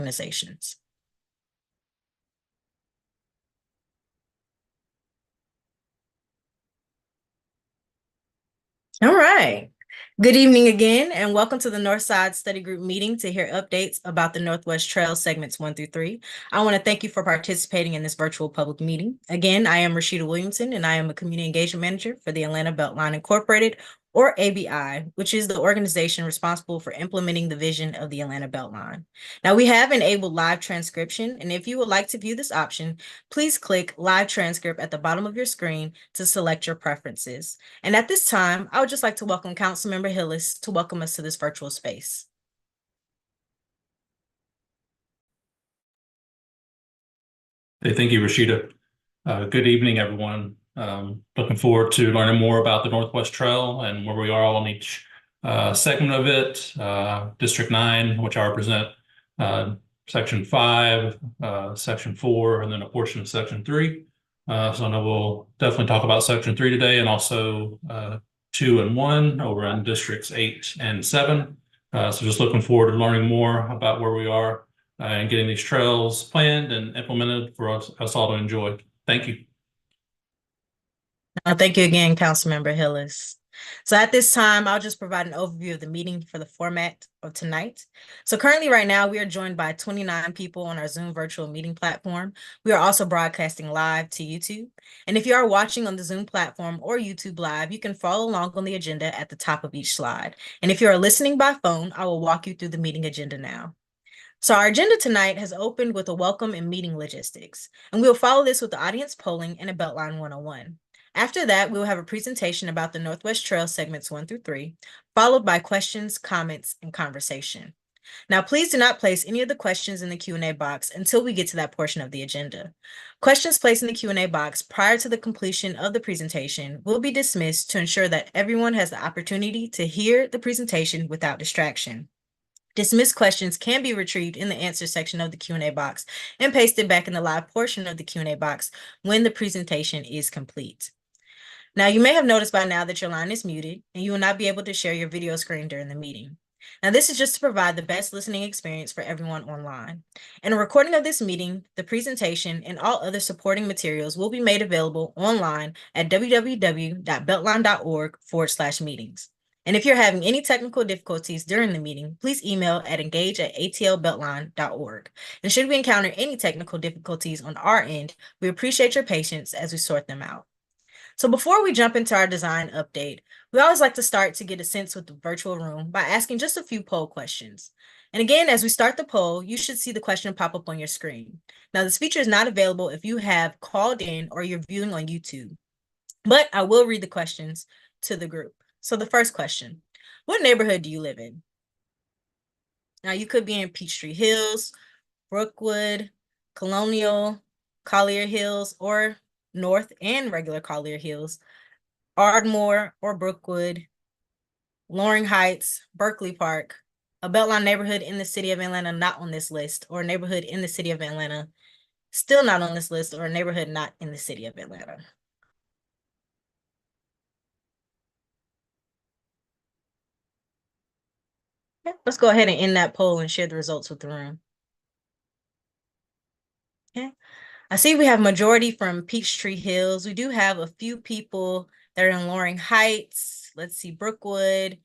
organizations. All right. Good evening again, and welcome to the Northside Study Group meeting to hear updates about the Northwest Trail segments 1 through 3. I want to thank you for participating in this virtual public meeting. Again, I am Rashida Williamson, and I am a Community Engagement Manager for the Atlanta BeltLine Incorporated, or ABI, which is the organization responsible for implementing the vision of the Atlanta BeltLine. Now, we have enabled live transcription, and if you would like to view this option, please click Live Transcript at the bottom of your screen to select your preferences. And at this time, I would just like to welcome Councilmember Hillis to welcome us to this virtual space. Hey, thank you, Rashida. Good evening, everyone. Looking forward to learning more about the Northwest Trail and where we are on each segment of it. District 9, which I represent, Section 5, Section 4, and then a portion of Section 3. So I know we'll definitely talk about Section 3 today, and also 2 and 1 over in Districts 8 and 7. So just looking forward to learning more about where we are and getting these trails planned and implemented for us all to enjoy. Thank you. Thank you again, Councilmember Hillis. So at this time, I'll just provide an overview of the meeting for the format of tonight. So currently right now, we are joined by 29 people on our Zoom virtual meeting platform. We are also broadcasting live to YouTube. And if you are watching on the Zoom platform or YouTube Live, you can follow along on the agenda at the top of each slide. And if you are listening by phone, I will walk you through the meeting agenda now. So our agenda tonight has opened with a welcome and meeting logistics, and we'll follow this with the audience polling and a Beltline 101. After that, we'll have a presentation about the Northwest Trail segments 1 through 3, followed by questions, comments, and conversation. Now, please do not place any of the questions in the Q&A box until we get to that portion of the agenda. Questions placed in the Q&A box prior to the completion of the presentation will be dismissed to ensure that everyone has the opportunity to hear the presentation without distraction. Dismissed questions can be retrieved in the answer section of the Q&A box and pasted back in the live portion of the Q&A box when the presentation is complete. Now, you may have noticed by now that your line is muted and you will not be able to share your video screen during the meeting. Now, this is just to provide the best listening experience for everyone online. And a recording of this meeting, the presentation, and all other supporting materials will be made available online at www.beltline.org/meetings. And if you're having any technical difficulties during the meeting, please email at engage@atlbeltline.org. And should we encounter any technical difficulties on our end, we appreciate your patience as we sort them out. So before we jump into our design update, we always like to start to get a sense with the virtual room by asking just a few poll questions. And again, as we start the poll, you should see the question pop up on your screen. Now, this feature is not available if you have called in or you're viewing on YouTube, but I will read the questions to the group. So the first question, what neighborhood do you live in? Now, you could be in Peachtree Hills, Brookwood, Colonial, Collier Hills, or North and regular Collier Hills, Ardmore or Brookwood, Loring Heights, Berkeley Park, a Beltline neighborhood in the city of Atlanta not on this list, or a neighborhood in the city of Atlanta still not on this list, or a neighborhood not in the city of Atlanta. Okay, let's go ahead and end that poll and share the results with the room. Okay. I see we have majority from Peachtree Hills. We do have a few people that are in Loring Heights. Let's see, Brookwood,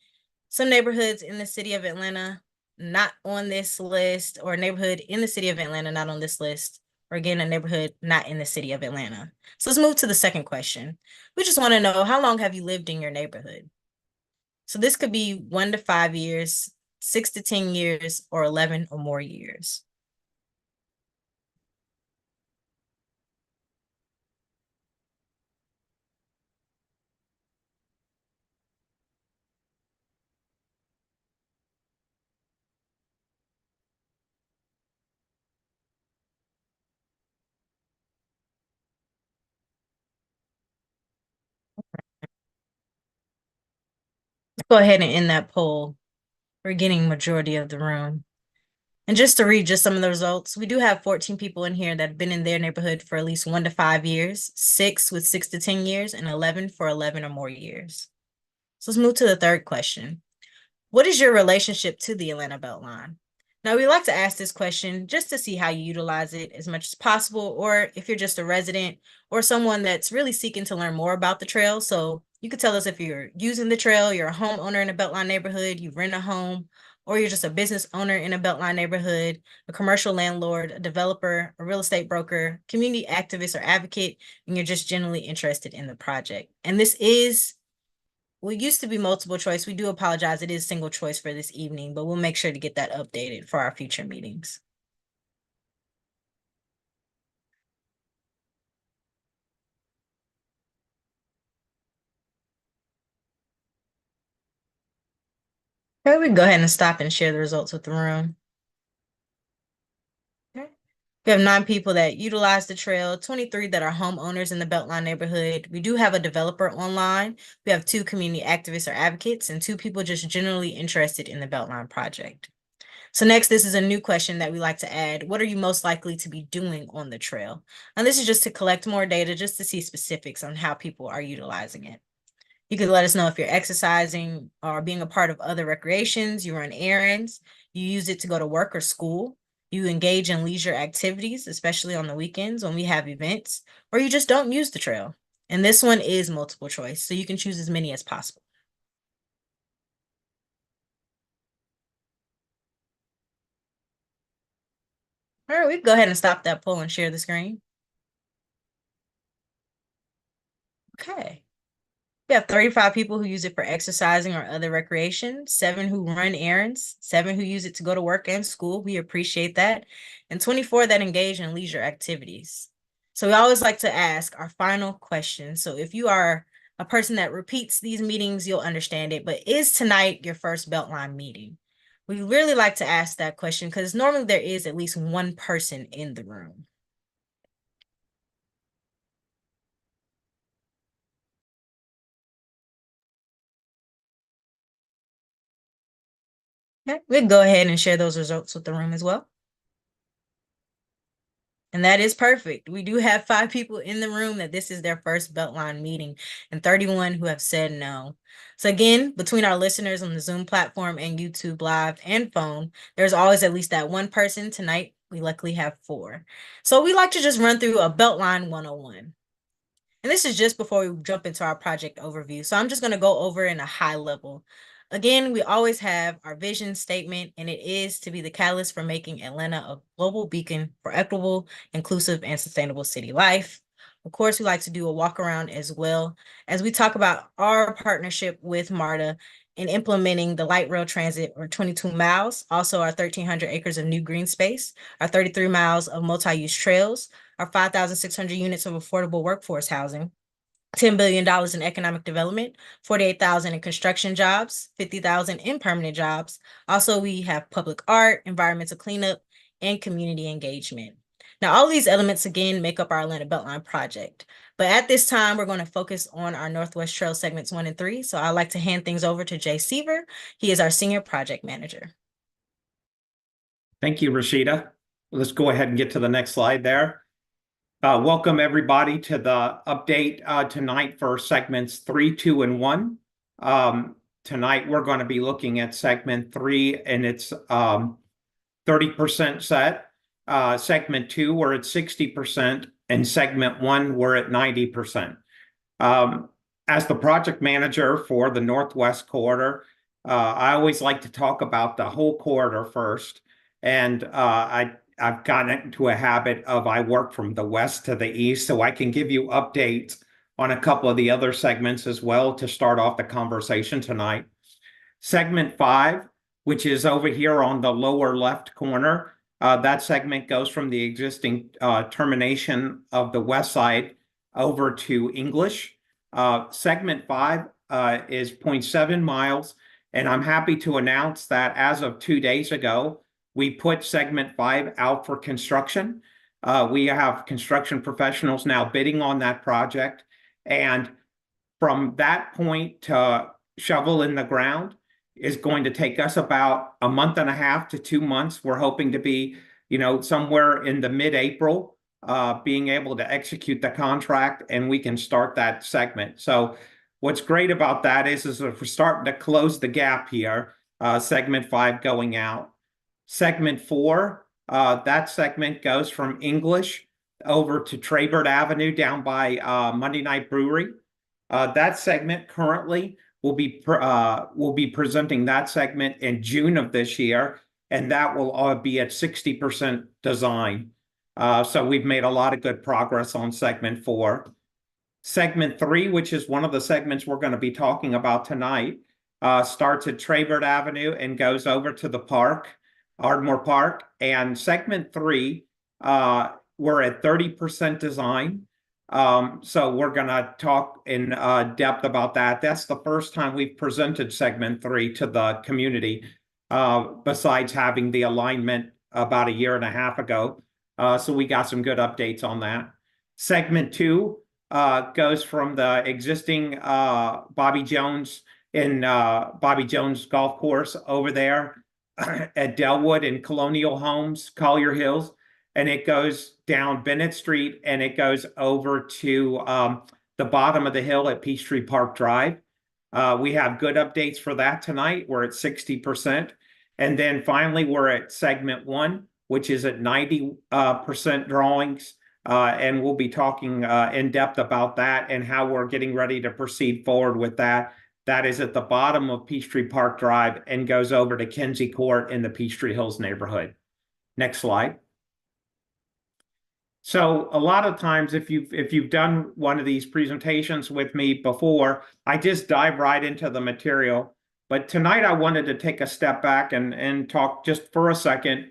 some neighborhoods in the city of Atlanta not on this list, or a neighborhood in the city of Atlanta not on this list, or again, a neighborhood not in the city of Atlanta. So let's move to the second question. We just want to know, how long have you lived in your neighborhood? So this could be 1 to 5 years, 6 to 10 years, or 11 or more years. Go ahead and end that poll. We're getting majority of the room. And just to read just some of the results, we do have 14 people in here that have been in their neighborhood for at least 1 to 5 years, 6 with 6 to 10 years, and 11 for 11 or more years. So let's move to the third question. What is your relationship to the Atlanta BeltLine? Now, we like to ask this question just to see how you utilize it as much as possible, or if you're just a resident or someone that's really seeking to learn more about the trail. So you could tell us if you're using the trail, you're a homeowner in a Beltline neighborhood, you rent a home, or you're just a business owner in a Beltline neighborhood, a commercial landlord, a developer, a real estate broker, community activist or advocate, and you're just generally interested in the project. And this is we used to be multiple choice. We do apologize. It is single choice for this evening, but we'll make sure to get that updated for our future meetings. Okay, we can go ahead and stop and share the results with the room. Okay. We have 9 people that utilize the trail, 23 that are homeowners in the Beltline neighborhood. We do have a developer online. We have 2 community activists or advocates and 2 people just generally interested in the Beltline project. So next, this is a new question that we like to add. What are you most likely to be doing on the trail? And this is just to collect more data, just to see specifics on how people are utilizing it. You can let us know if you're exercising or being a part of other recreations, you run errands, you use it to go to work or school, you engage in leisure activities, especially on the weekends when we have events, or you just don't use the trail. And this one is multiple choice, so you can choose as many as possible. All right, we can go ahead and stop that poll and share the screen. Okay. We have 35 people who use it for exercising or other recreation, 7 who run errands, 7 who use it to go to work and school. We appreciate that. And 24 that engage in leisure activities. So we always like to ask our final question. So if you are a person that repeats these meetings, you'll understand it. But is tonight your first Beltline meeting? We really like to ask that question because normally there is at least one person in the room. Okay, we'll go ahead and share those results with the room as well. And that is perfect. We do have 5 people in the room that this is their first Beltline meeting and 31 who have said no. So again, between our listeners on the Zoom platform and YouTube Live and phone, there's always at least that one person. Tonight, we luckily have 4. So we like to just run through a Beltline 101. And this is just before we jump into our project overview. So I'm just going to go over in a high level. Again, we always have our vision statement, and it is to be the catalyst for making Atlanta a global beacon for equitable, inclusive, and sustainable city life. Of course, we like to do a walk around as well as we talk about our partnership with MARTA in implementing the light rail transit or 22 miles, also our 1,300 acres of new green space, our 33 miles of multi-use trails, our 5,600 units of affordable workforce housing, $10 billion in economic development, 48,000 in construction jobs, 50,000 in permanent jobs. Also, we have public art, environmental cleanup, and community engagement. Now, all these elements, again, make up our Atlanta Beltline project. But at this time, we're going to focus on our Northwest Trail segments 1 and 3. So I'd like to hand things over to Jay Seaver. He is our senior project manager. Thank you, Rashida. Let's go ahead and get to the next slide there. Welcome everybody to the update tonight for segments 3, 2, and 1. Tonight we're going to be looking at segment 3 and its 30% set. Segment 2 we're at 60%, and segment 1 we're at 90%. As the project manager for the Northwest Corridor, I always like to talk about the whole corridor first. And I've gotten into a habit of I work from the west to the east, so I can give you updates on a couple of the other segments as well to start off the conversation tonight. Segment 5, which is over here on the lower left corner, that segment goes from the existing termination of the west side over to English. Segment 5 is 0.7 miles, and I'm happy to announce that as of 2 days ago, we put segment 5 out for construction. We have construction professionals now bidding on that project. And from that point to shovel in the ground is going to take us about a month and a half to 2 months. We're hoping to be, somewhere in the mid-April, being able to execute the contract, and we can start that segment. So what's great about that is if we're starting to close the gap here, segment 5 going out. Segment 4, that segment goes from English over to Traybird Avenue down by Monday Night Brewery. That segment currently will be presenting that segment in June of this year, and that will all be at 60% design. So we've made a lot of good progress on segment 4. Segment 3, which is one of the segments we're going to be talking about tonight, starts at Traybird Avenue and goes over to the park, Ardmore Park. And segment 3, we're at 30% design. So we're going to talk in depth about that. That's the first time we've presented segment 3 to the community, besides having the alignment about a year and a half ago. So we got some good updates on that. Segment 2 goes from the existing Bobby Jones Golf Course over there at Delwood and Colonial Homes, Collier Hills, and it goes down Bennett Street and it goes over to the bottom of the hill at Peachtree Park Drive. We have good updates for that tonight. We're at 60%. And then finally, we're at segment 1, which is at 90% drawings. And we'll be talking in depth about that and how we're getting ready to proceed forward with that. That is at the bottom of Peachtree Park Drive and goes over to Kinsey Court in the Peachtree Hills neighborhood. Next slide. So a lot of times, if you've done one of these presentations with me before, I just dive right into the material. But tonight I wanted to take a step back and talk just for a second,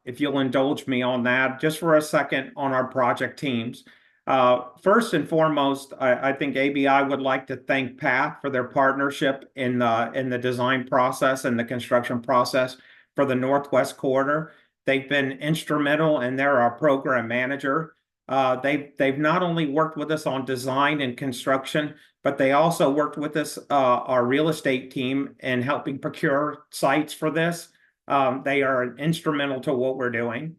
if you'll indulge me on that, just for a second on our project teams. First and foremost, I think ABI would like to thank Pat for their partnership in the design process and the construction process for the Northwest Corridor. They've been instrumental, and they're our program manager. They've not only worked with us on design and construction, but they also worked with us, our real estate team, in helping procure sites for this. They are instrumental to what we're doing.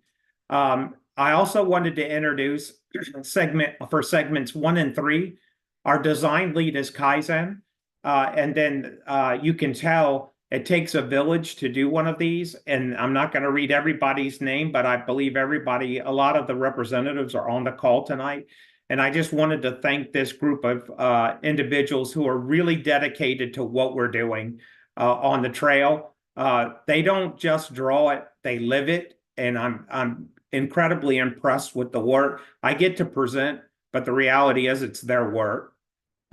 I also wanted to introduce segments 1 and 3. Our design lead is Kaizen, and then you can tell it takes a village to do one of these. And I'm not going to read everybody's name, but I believe a lot of the representatives are on the call tonight. And I just wanted to thank this group of individuals who are really dedicated to what we're doing on the trail. They don't just draw it, they live it. And I'm incredibly impressed with the work I get to present, but the reality is it's their work.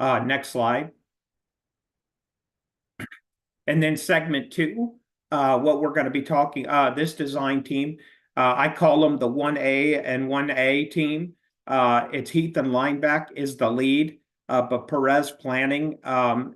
Next slide. And then segment 2, what we're going to be talking, this design team, I call them the 1A and 1A team. It's Heath and Lineback is the lead, but Perez Planning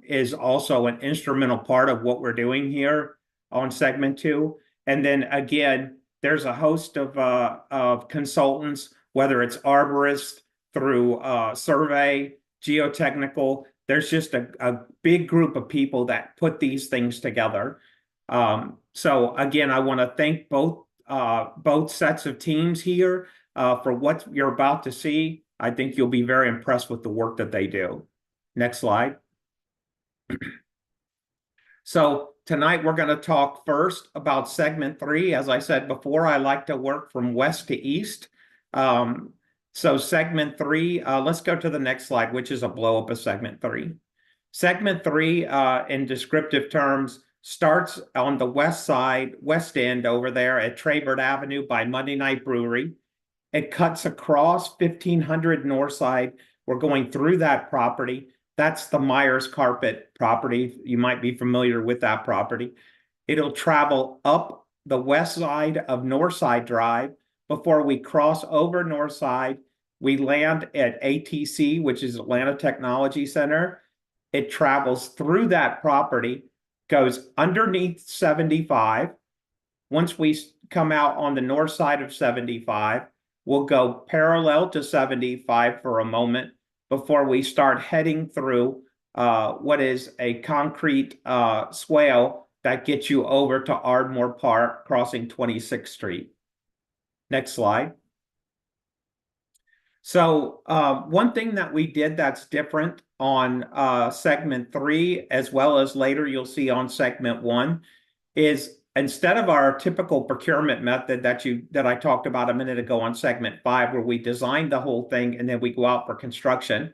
is also an instrumental part of what we're doing here on segment 2. And then again, there's a host of consultants, whether it's arborists through survey, geotechnical. There's just a big group of people that put these things together. So again, I want to thank both sets of teams here for what you're about to see. I think you'll be very impressed with the work that they do. Next slide. So tonight we're going to talk first about segment 3. As I said before, I like to work from west to east. So segment 3, let's go to the next slide, which is a blow up of segment 3. Segment 3, in descriptive terms, starts on the west side, west end over there at Traybird Avenue by Monday Night Brewery. It cuts across 1500 Northside. We're going through that property. That's the Myers Carpet property. You might be familiar with that property. It'll travel up the west side of Northside Drive. Before we cross over Northside, we land at ATC, which is Atlanta Technology Center. It travels through that property, goes underneath 75. Once we come out on the north side of 75, we'll go parallel to 75 for a moment before we start heading through what is a concrete swale that gets you over to Ardmore Park, crossing 26th Street. Next slide. So one thing that we did that's different on segment 3, as well as later you'll see on segment 1, is instead of our typical procurement method that I talked about a minute ago on segment 5, where we design the whole thing and then we go out for construction,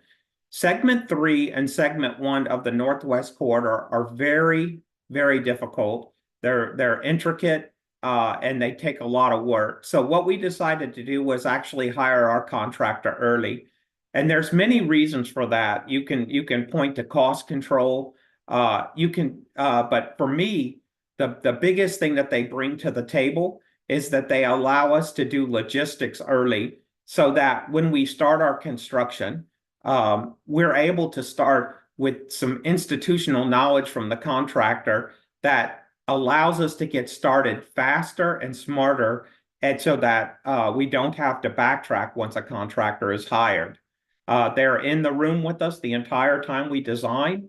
segment 3 and segment 1 of the Northwest Corridor are very, very difficult. They're intricate and they take a lot of work. So what we decided to do was actually hire our contractor early. And there's many reasons for that. You can point to cost control. But for me, the biggest thing that they bring to the table is that they allow us to do logistics early, so that when we start our construction, we're able to start with some institutional knowledge from the contractor that allows us to get started faster and smarter, and so that we don't have to backtrack once a contractor is hired. They're in the room with us the entire time we design,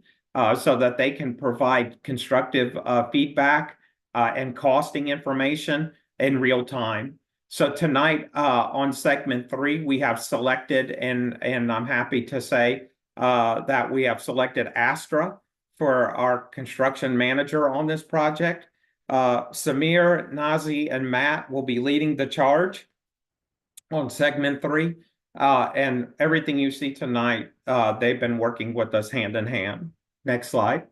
so that they can provide constructive feedback and costing information in real time. So tonight on segment 3, we have selected, and I'm happy to say that we have selected Astra for our construction manager on this project. Samir, Nazi, and Matt will be leading the charge on segment 3. And everything you see tonight, they've been working with us hand in hand. Next slide.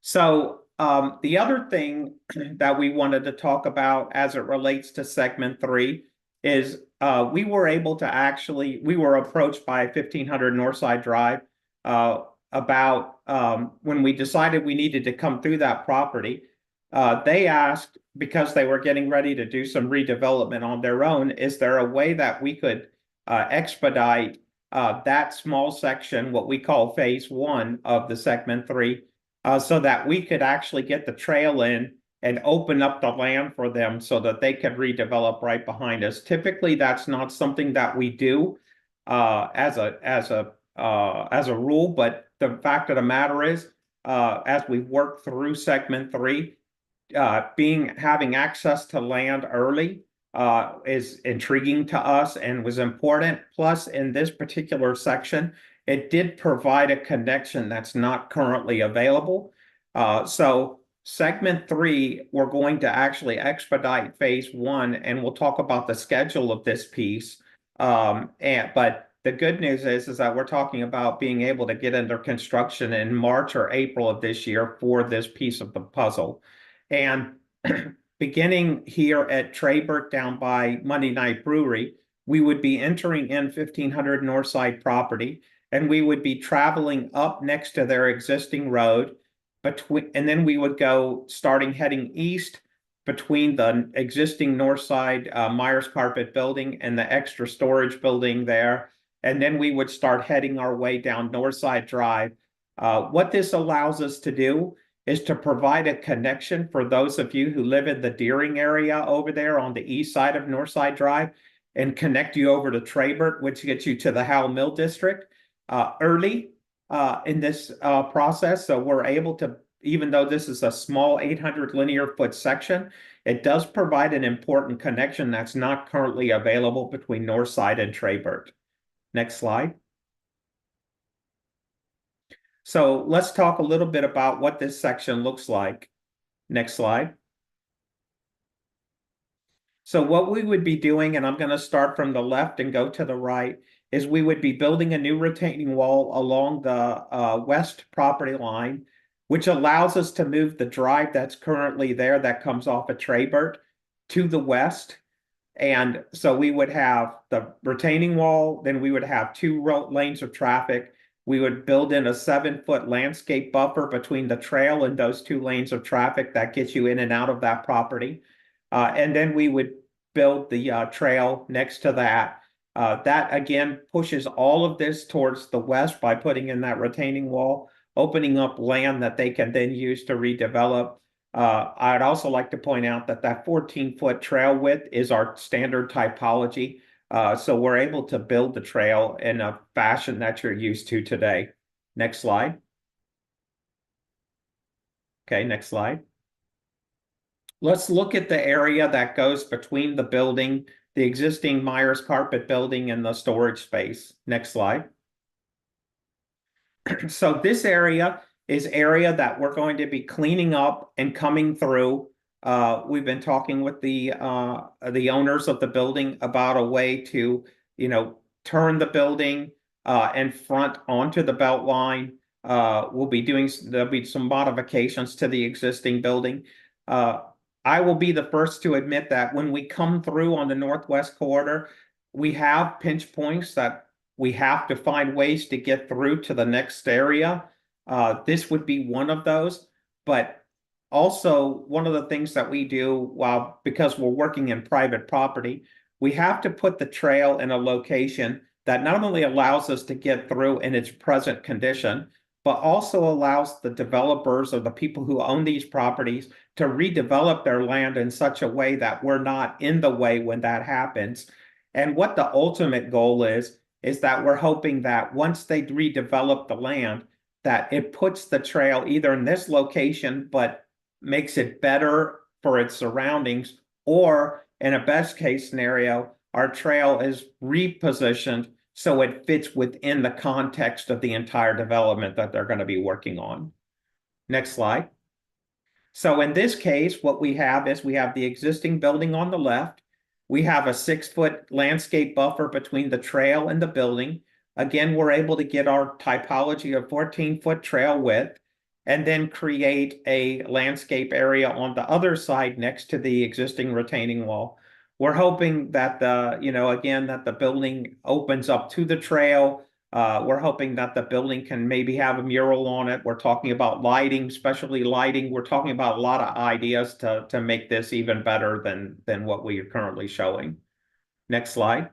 So the other thing that we wanted to talk about as it relates to segment 3 is we were approached by 1500 Northside Drive about when we decided we needed to come through that property. They asked, because they were getting ready to do some redevelopment on their own, is there a way that we could expedite that small section, what we call phase 1 of the segment 3, so that we could actually get the trail in and open up the land for them so that they could redevelop right behind us. Typically, that's not something that we do as a rule, but the fact of the matter is, as we work through segment 3, having access to land early is intriguing to us and was important. Plus, in this particular section, it did provide a connection that's not currently available. So segment 3, we're going to actually expedite phase 1, and we'll talk about the schedule of this piece. But the good news is that we're talking about being able to get under construction in March or April of this year for this piece of the puzzle. And beginning here at Traybert down by Monday Night Brewery, we would be entering in 1500 Northside property, and we would be traveling up next to their existing road and then we would go heading east between the existing Northside Myers Carpet building and the extra storage building there. And then we would start heading our way down Northside Drive. What this allows us to do is to provide a connection for those of you who live in the Deering area over there on the east side of Northside Drive, and connect you over to Traybert, which gets you to the Howell Mill District early in this process. So we're able to, even though this is a small 800 linear foot section, it does provide an important connection that's not currently available between Northside and Traybert. Next slide. So let's talk a little bit about what this section looks like. Next slide. So what we would be doing, and I'm going to start from the left and go to the right, is we would be building a new retaining wall along the west property line, which allows us to move the drive that's currently there that comes off of Traybert to the west. And so we would have the retaining wall, then we would have 2 lanes of traffic. We would build in a 7-foot landscape buffer between the trail and those 2 lanes of traffic that gets you in and out of that property. And then we would build the trail next to that. That again pushes all of this towards the west by putting in that retaining wall, opening up land that they can then use to redevelop. I'd also like to point out that that 14-foot trail width is our standard typology. So we're able to build the trail in a fashion that you're used to today. Next slide. Okay, next slide. Let's look at the area that goes between the building, the existing Myers Carpet building, and the storage space. Next slide. So this area is area that we're going to be cleaning up and coming through. We've been talking with the owners of the building about a way to, turn the building and front onto the BeltLine. There'll be some modifications to the existing building. I will be the first to admit that when we come through on the Northwest Corridor, we have pinch points that we have to find ways to get through to the next area. This would be one of those, but also one of the things that we do because we're working in private property, we have to put the trail in a location that not only allows us to get through in its present condition, but also allows the developers or the people who own these properties to redevelop their land in such a way that we're not in the way when that happens. And what the ultimate goal is that we're hoping that once they redevelop the land, that it puts the trail either in this location, but makes it better for its surroundings, or in a best case scenario, our trail is repositioned so it fits within the context of the entire development that they're going to be working on. Next slide. So in this case, what we have is we have the existing building on the left. We have a 6-foot landscape buffer between the trail and the building. Again, we're able to get our typology of 14-foot trail width and then create a landscape area on the other side next to the existing retaining wall. We're hoping that that the building opens up to the trail. We're hoping that the building can maybe have a mural on it. We're talking about lighting, specialty lighting. We're talking about a lot of ideas to make this even better than what we are currently showing. Next slide.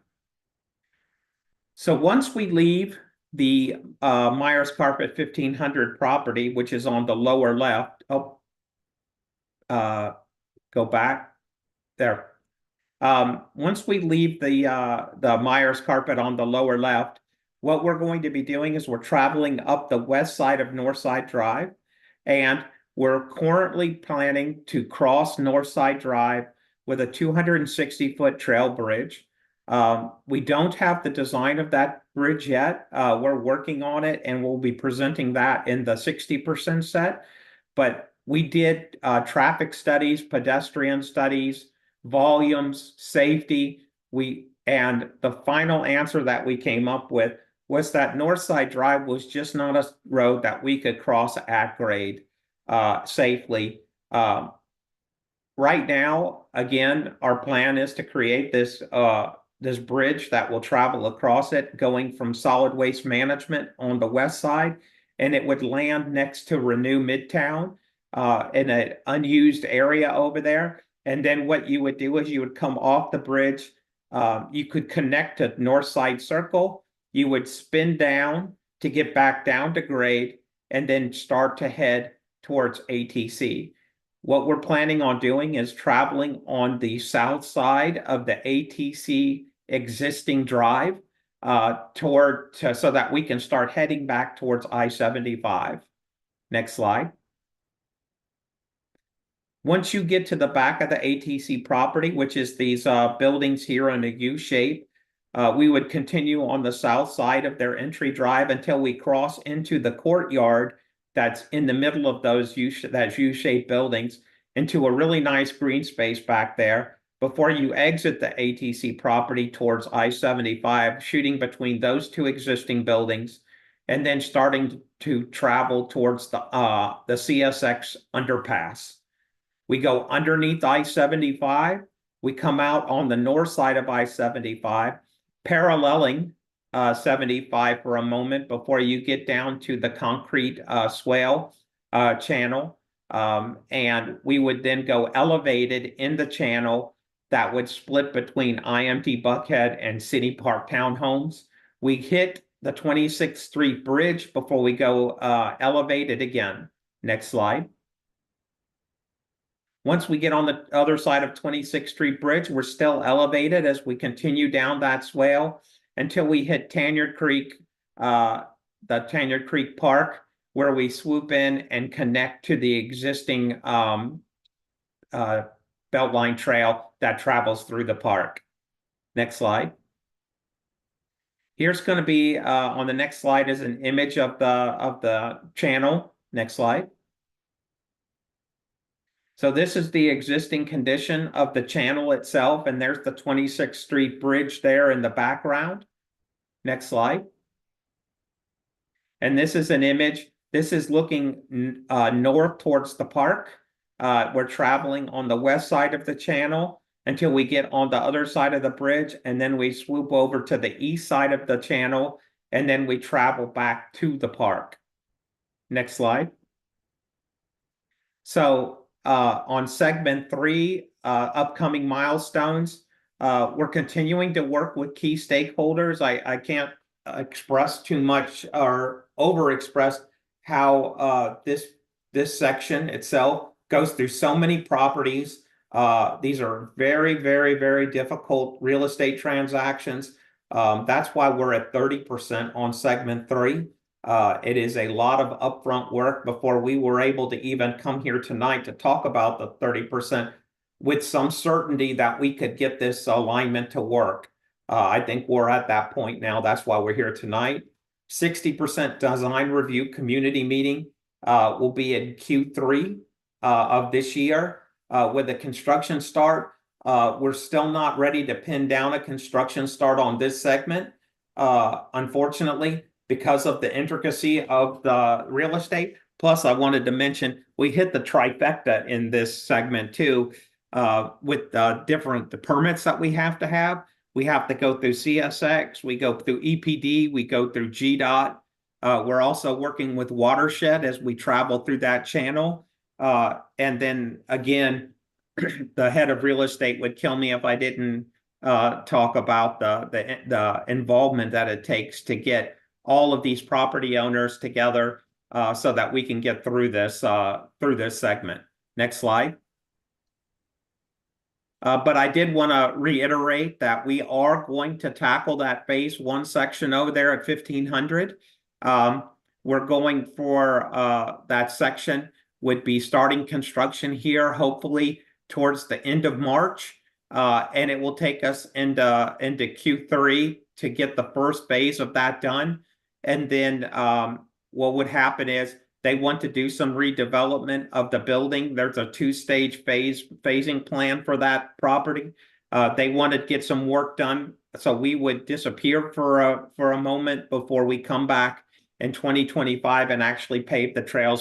So once we leave the Myers Carpet 1500 property, which is on the lower left, go back there. Once we leave the Myers Carpet on the lower left, what we're going to be doing is we're traveling up the west side of Northside Drive, and we're currently planning to cross Northside Drive with a 260-foot trail bridge. We don't have the design of that bridge yet. We're working on it, and we'll be presenting that in the 60% set. But we did traffic studies, pedestrian studies, volumes, safety. And the final answer that we came up with was that Northside Drive was just not a road that we could cross at grade safely. Right now, again, our plan is to create this bridge that will travel across it, going from solid waste management on the west side, and it would land next to Renew Midtown in an unused area over there. And then what you would do is you would come off the bridge. You could connect to Northside Circle. You would spin down to get back down to grade and then start to head towards ATC. What we're planning on doing is traveling on the south side of the ATC existing drive so that we can start heading back towards I-75. Next slide. Once you get to the back of the ATC property, which is these buildings here in a U shape, we would continue on the south side of their entry drive until we cross into the courtyard that's in the middle of those U-shaped buildings into a really nice green space back there before you exit the ATC property towards I-75, shooting between those two existing buildings, and then starting to travel towards the CSX underpass. We go underneath I-75. We come out on the north side of I-75, paralleling 75 for a moment before you get down to the concrete swale channel. And we would then go elevated in the channel that would split between IMT Buckhead and City Park Townhomes. We hit the 26th Street Bridge before we go elevated again. Next slide. Once we get on the other side of 26th Street Bridge, we're still elevated as we continue down that swale until we hit Tanyard Creek, the Tanyard Creek Park, where we swoop in and connect to the existing BeltLine trail that travels through the park. Next slide. Here's going to be on the next slide is an image of the channel Next slide. So this is the existing condition of the channel itself, and there's the 26th Street Bridge there in the background. Next slide. And this is an image. This is looking north towards the park. We're traveling on the west side of the channel until we get on the other side of the bridge, and then we swoop over to the east side of the channel, and then we travel back to the park. Next slide. So on segment 3, upcoming milestones, we're continuing to work with key stakeholders. I can't express too much or overexpress how this section itself goes through so many properties. These are very, very, very difficult real estate transactions. That's why we're at 30% on segment 3. It is a lot of upfront work before we were able to even come here tonight to talk about the 30% with some certainty that we could get this alignment to work. I think we're at that point now. That's why we're here tonight. 60% design review community meeting will be in Q3 of this year with the construction start. We're still not ready to pin down a construction start on this segment, unfortunately, because of the intricacy of the real estate. Plus, I wanted to mention, we hit the trifecta in this segment too, with different permits that we have to have. We have to go through CSX, we go through EPD, we go through GDOT. We're also working with Watershed as we travel through that channel. And then again, the head of real estate would kill me if I didn't talk about the involvement that it takes to get all of these property owners together so that we can get through this segment. Next slide. But I did want to reiterate that we are going to tackle that phase 1 section over there at 1500. We're going for that section would be starting construction here, hopefully towards the end of March. And it will take us into Q3 to get the first phase of that done. And then what would happen is they want to do some redevelopment of the building. There's a 2-stage phasing plan for that property. They want to get some work done, so we would disappear for a moment before we come back in 2025 and actually pave the trail,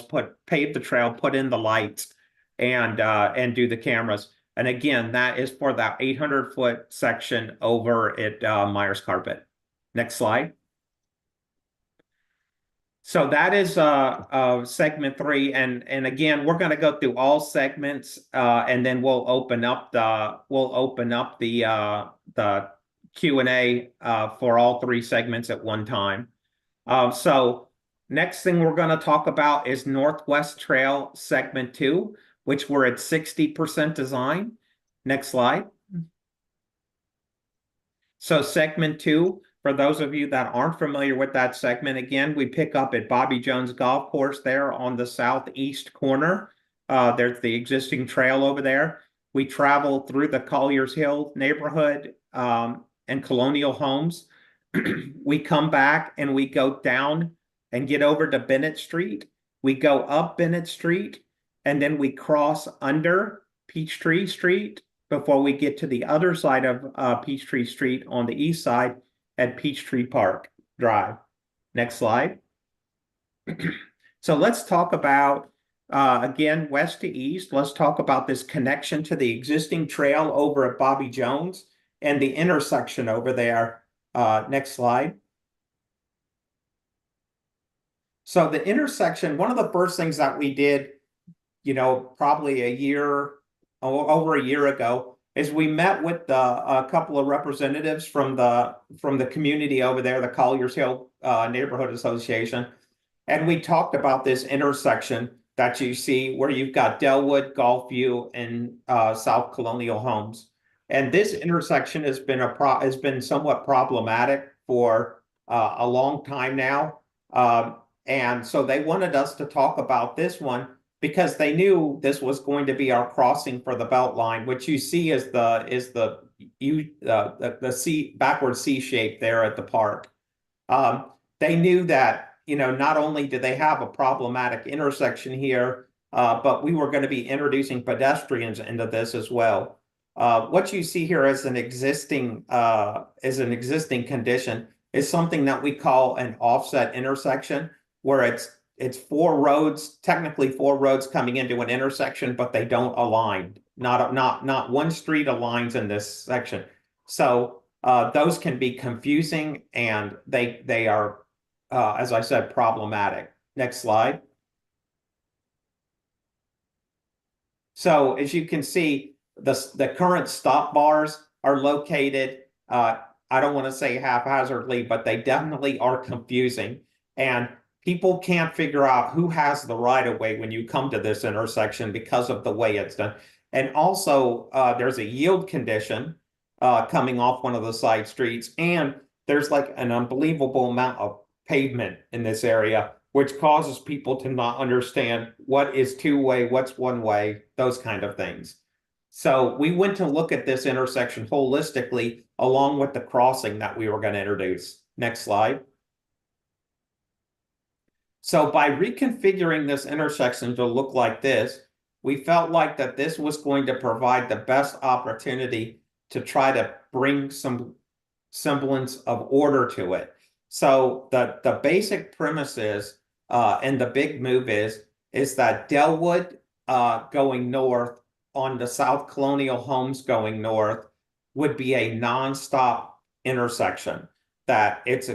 put in the lights, and do the cameras. And again, that is for that 800-foot section over at Myers Carpet. Next slide. So that is segment 3, and again, we're going to go through all segments, and then we'll open up the Q&A for all 3 segments at one time. So next thing we're going to talk about is Northwest Trail segment 2, which we're at 60% design. Next slide. So segment 2. For those of you that aren't familiar with that segment, again, we pick up at Bobby Jones Golf Course there on the southeast corner. There's the existing trail over there. We travel through the Colliers Hill neighborhood and Colonial Homes. We come back and we go down and get over to Bennett Street. We go up Bennett Street, and then we cross under Peachtree Street before we get to the other side of Peachtree Street on the east side at Peachtree Park Drive. Next slide. So let's talk about, again, west to east. Let's talk about this connection to the existing trail over at Bobby Jones and the intersection over there. Next slide. So the intersection, one of the first things that we did, probably over a year ago, is we met with a couple of representatives from the community over there, the Colliers Hill Neighborhood Association, and we talked about this intersection that you see where you've got Delwood, Gulfview, and South Colonial Homes. And this intersection has been somewhat problematic for a long time now, and so they wanted us to talk about this one, because they knew this was going to be our crossing for the BeltLine, which you see is the C backward C shape there at the park. They knew that not only do they have a problematic intersection here, but we were going to be introducing pedestrians into this as well. What you see here as an existing condition is something that we call an offset intersection, where it's four roads, technically four roads coming into an intersection, but they don't align. Not one street aligns in this section. So those can be confusing, and they are, as I said, problematic. Next slide. So as you can see, the current stop bars are located, I don't want to say haphazardly, but they definitely are confusing. And people can't figure out who has the right of way when you come to this intersection because of the way it's done. And also, there's a yield condition coming off one of the side streets, and there's like an unbelievable amount of pavement in this area, which causes people to not understand what is two-way, what's one-way, those kind of things. So we went to look at this intersection holistically, along with the crossing that we were going to introduce. Next slide. So by reconfiguring this intersection to look like this, we felt like that this was going to provide the best opportunity to try to bring some semblance of order to it. So the basic premise is, and the big move is that Delwood going north on the South Colonial Homes going north would be a nonstop intersection. That it's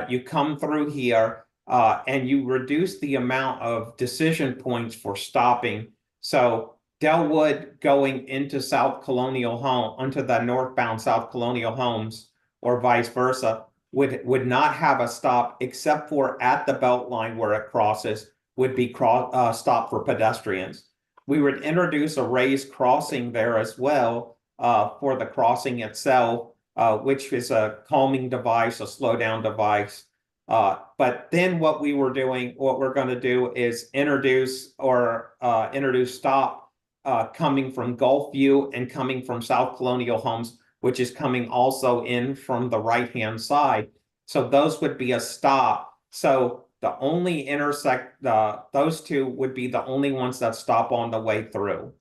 you come through here and you reduce the amount of decision points for stopping. So Delwood going into South Colonial Home, onto the northbound South Colonial Homes, or vice versa, would not have a stop except for at the BeltLine where it crosses, would be stop for pedestrians. We would introduce a raised crossing there as well for the crossing itself, which is a calming device, a slow down device. But then what we're going to do is introduce stop coming from Gulfview and coming from South Colonial Homes, which is coming also in from the right-hand side. So those would be a stop. So the only those two would be the only ones that stop on the way through.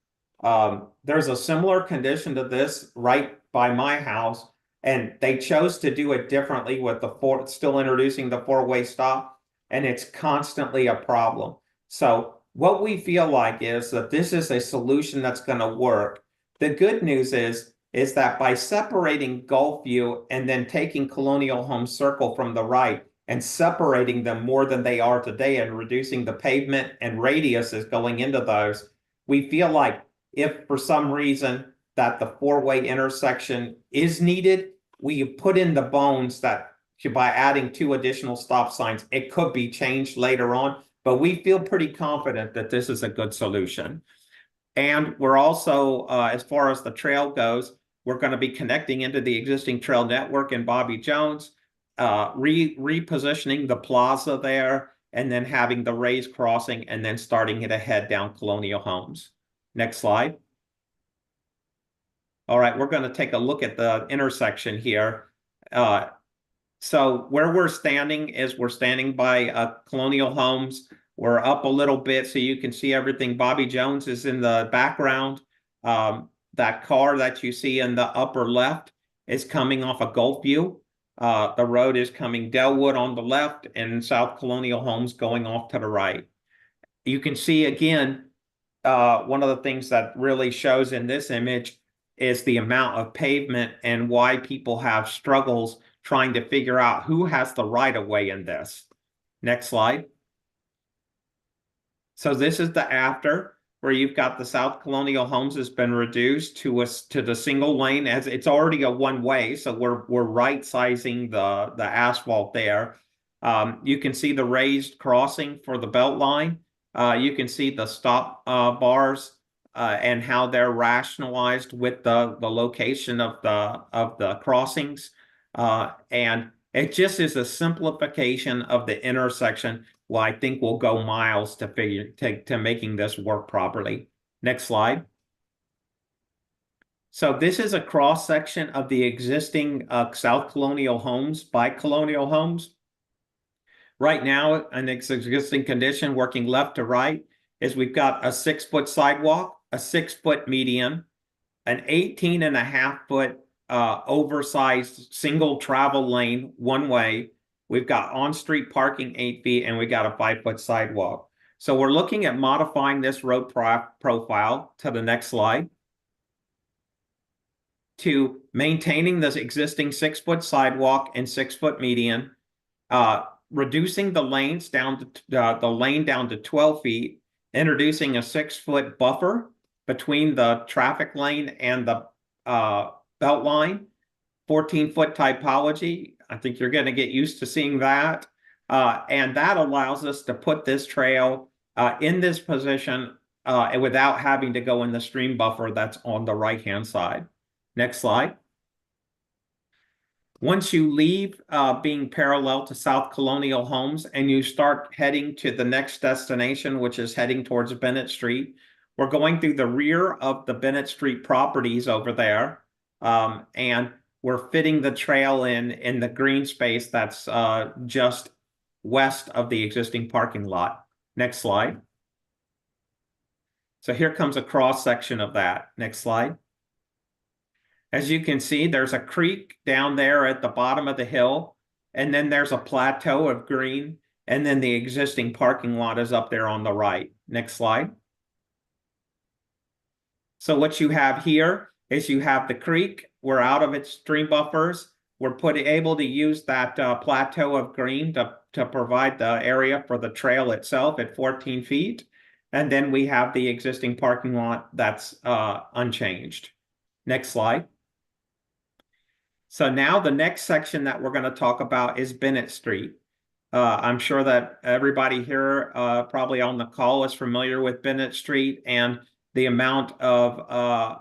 There's a similar condition to this right by my house, and they chose to do it differently with still introducing the four-way stop, and it's constantly a problem. So what we feel like is that this is a solution that's going to work. The good news is that by separating Gulfview and then taking Colonial Home Circle from the right and separating them more than they are today and reducing the pavement and radiuses going into those, we feel like if for some reason that the four-way intersection is needed, we put in the bones that by adding 2 additional stop signs, it could be changed later on, but we feel pretty confident that this is a good solution. And we're also, as far as the trail goes, we're going to be connecting into the existing trail network in Bobby Jones, repositioning the plaza there, and then having the raised crossing, and then starting it ahead down Colonial Homes. Next slide. All right, we're going to take a look at the intersection here. So where we're standing is we're standing by Colonial Homes. We're up a little bit so you can see everything. Bobby Jones is in the background. That car that you see in the upper left is coming off of Gulfview. The road is coming Delwood on the left and South Colonial Homes going off to the right. You can see again, one of the things that really shows in this image is the amount of pavement and why people have struggles trying to figure out who has the right of way in this. Next slide. So this is the after, where you've got the South Colonial Homes has been reduced to the single lane, as it's already a one-way. So we're right sizing the asphalt there. You can see the raised crossing for the BeltLine. You can see the stop bars and how they're rationalized with the location of the crossings. And it just is a simplification of the intersection. Well, I think we'll go miles to making this work properly. Next slide. So this is a cross section of the existing South Colonial Homes by Colonial Homes. Right now, an existing condition working left to right is we've got a 6-foot sidewalk, a 6-foot median, an 18.5-foot oversized single travel lane one way. We've got on-street parking 8 feet, and we got a 5-foot sidewalk. So we're looking at modifying this road profile to the next slide, to maintaining this existing 6-foot sidewalk and 6-foot median, reducing the lanes down to the lane down to 12 feet, introducing a 6-foot buffer between the traffic lane and the belt line, 14-foot typology. I think you're going to get used to seeing that. And that allows us to put this trail in this position without having to go in the stream buffer that's on the right-hand side. Next slide. Once you leave being parallel to South Colonial Homes and you start heading to the next destination, which is heading towards Bennett Street, we're going through the rear of the Bennett Street properties over there. And we're fitting the trail in the green space that's just west of the existing parking lot. Next slide. So here comes a cross section of that. Next slide. As you can see, there's a creek down there at the bottom of the hill, and then there's a plateau of green, and then the existing parking lot is up there on the right. Next slide. So what you have here is you have the creek. We're out of its stream buffers. We're able to use that plateau of green to provide the area for the trail itself at 14 feet. And then we have the existing parking lot that's unchanged. Next slide. So now the next section that we're going to talk about is Bennett Street. I'm sure that everybody here probably on the call is familiar with Bennett Street and the amount of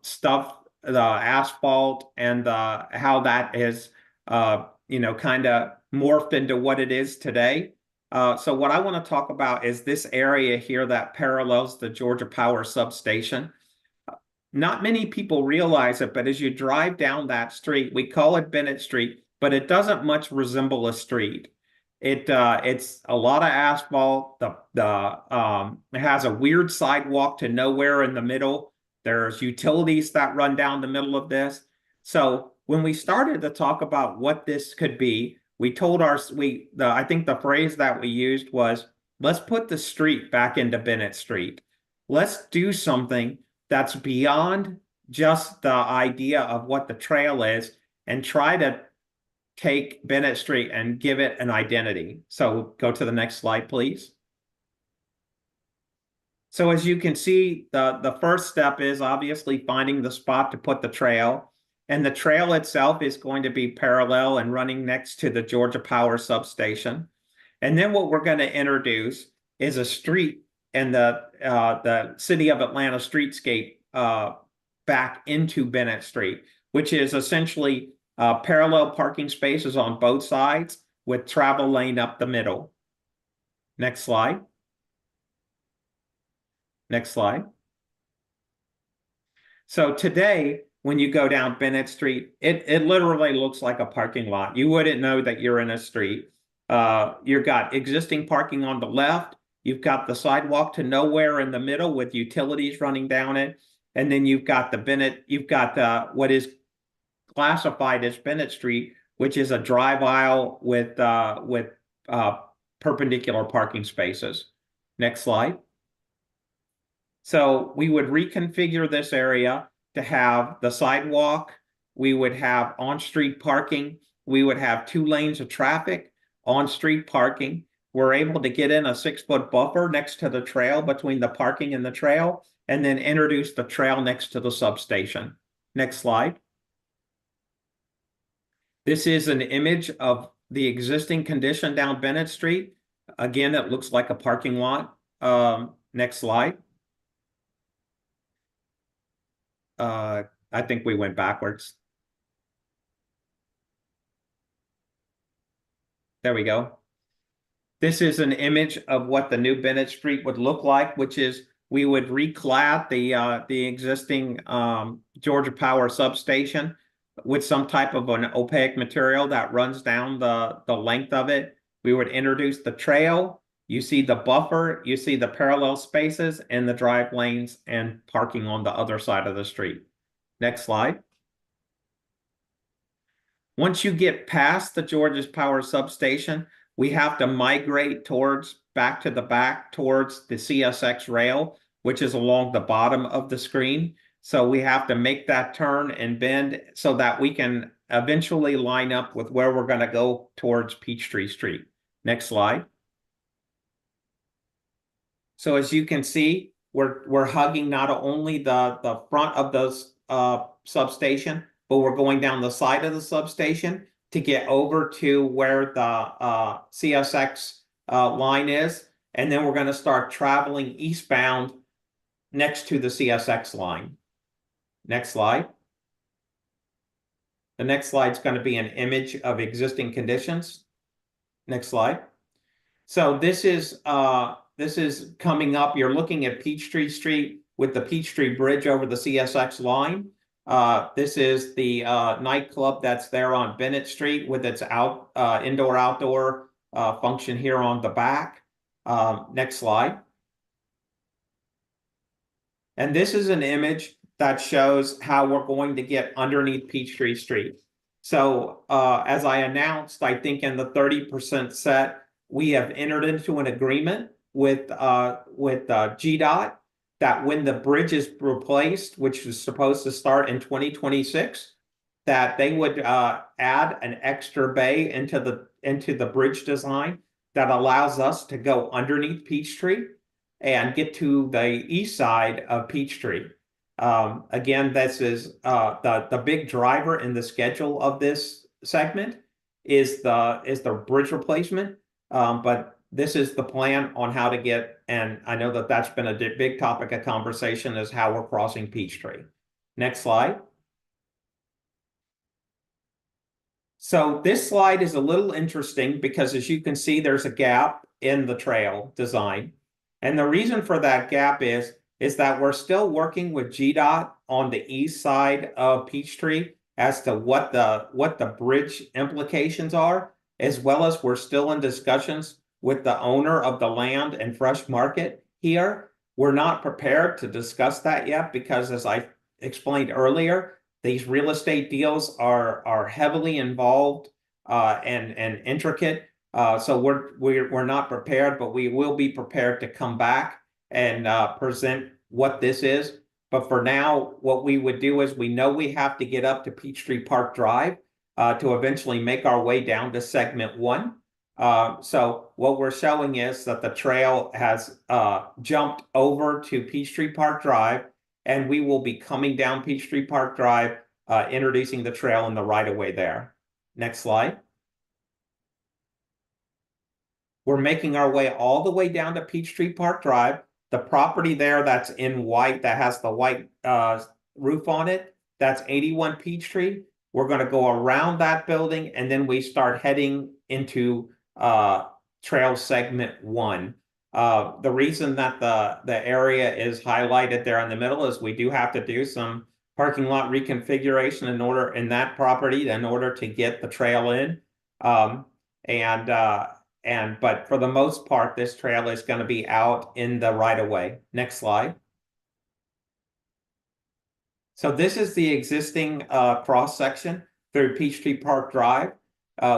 stuff, the asphalt, and how that is, kind of morphed into what it is today. So what I want to talk about is this area here that parallels the Georgia Power substation. Not many people realize it, but as you drive down that street, we call it Bennett Street, but it doesn't much resemble a street. It's a lot of asphalt. It has a weird sidewalk to nowhere in the middle. There's utilities that run down the middle of this. So when we started to talk about what this could be, we told I think the phrase that we used was, let's put the street back into Bennett Street. Let's do something that's beyond just the idea of what the trail is and try to take Bennett Street and give it an identity. So go to the next slide, please. So as you can see, the first step is obviously finding the spot to put the trail. And the trail itself is going to be parallel and running next to the Georgia Power substation. And then what we're going to introduce is a street and the city of Atlanta streetscape back into Bennett Street, which is essentially parallel parking spaces on both sides with travel lane up the middle. Next slide. Next slide. So today, when you go down Bennett Street, it literally looks like a parking lot. You wouldn't know that you're in a street. You've got existing parking on the left. You've got the sidewalk to nowhere in the middle with utilities running down it. And then you've got what is classified as Bennett Street, which is a drive aisle with perpendicular parking spaces. Next slide. So we would reconfigure this area to have the sidewalk. We would have on-street parking. We would have 2 lanes of traffic, on-street parking. We're able to get in a 6-foot buffer next to the trail between the parking and the trail, and then introduce the trail next to the substation. Next slide. This is an image of the existing condition down Bennett Street. Again, it looks like a parking lot. Next slide. I think we went backwards. There we go. This is an image of what the new Bennett Street would look like, which is we would reclad the existing Georgia Power substation with some type of an opaque material that runs down the length of it. We would introduce the trail. You see the buffer, you see the parallel spaces and the drive lanes and parking on the other side of the street. Next slide. Once you get past the Georges Power substation, we have to migrate back to the back towards the CSX rail, which is along the bottom of the screen. So we have to make that turn and bend so that we can eventually line up with where we're going to go towards Peachtree Street. Next slide. So as you can see, we're hugging not only the front of the substation, but we're going down the side of the substation to get over to where the CSX line is. And then we're going to start traveling eastbound next to the CSX line. Next slide. The next slide is going to be an image of existing conditions. Next slide. So this is coming up. You're looking at Peachtree Street with the Peachtree Bridge over the CSX line. This is the nightclub that's there on Bennett Street with its indoor-outdoor function here on the back. Next slide. And this is an image that shows how we're going to get underneath Peachtree Street. So as I announced, I think in the 30% set, we have entered into an agreement with GDOT that when the bridge is replaced, which is supposed to start in 2026, that they would add an extra bay into the bridge design that allows us to go underneath Peachtree and get to the east side of Peachtree. Again, this is the big driver in the schedule of this segment is the bridge replacement. But this is the plan on how to get, and I know that that's been a big topic of conversation, is how we're crossing Peachtree. Next slide. So this slide is a little interesting because as you can see, there's a gap in the trail design. And the reason for that gap is that we're still working with GDOT on the east side of Peachtree as to what the bridge implications are, as well as we're still in discussions with the owner of the land and Fresh Market here. We're not prepared to discuss that yet because, as I explained earlier, these real estate deals are heavily involved and intricate. So we're not prepared, but we will be prepared to come back and present what this is. But for now, what we would do is we know we have to get up to Peachtree Park Drive to eventually make our way down to segment 1. So what we're showing is that the trail has jumped over to Peachtree Park Drive, and we will be coming down Peachtree Park Drive, introducing the trail in the right-of-way there. Next slide. We're making our way all the way down to Peachtree Park Drive. The property there that's in white, that has the white roof on it, that's 81 Peachtree. We're going to go around that building, and then we start heading into trail segment 1. The reason that the area is highlighted there in the middle is we do have to do some parking lot reconfiguration in that property in order to get the trail in. But for the most part, this trail is going to be out in the right-of-way. Next slide. So this is the existing cross section through Peachtree Park Drive.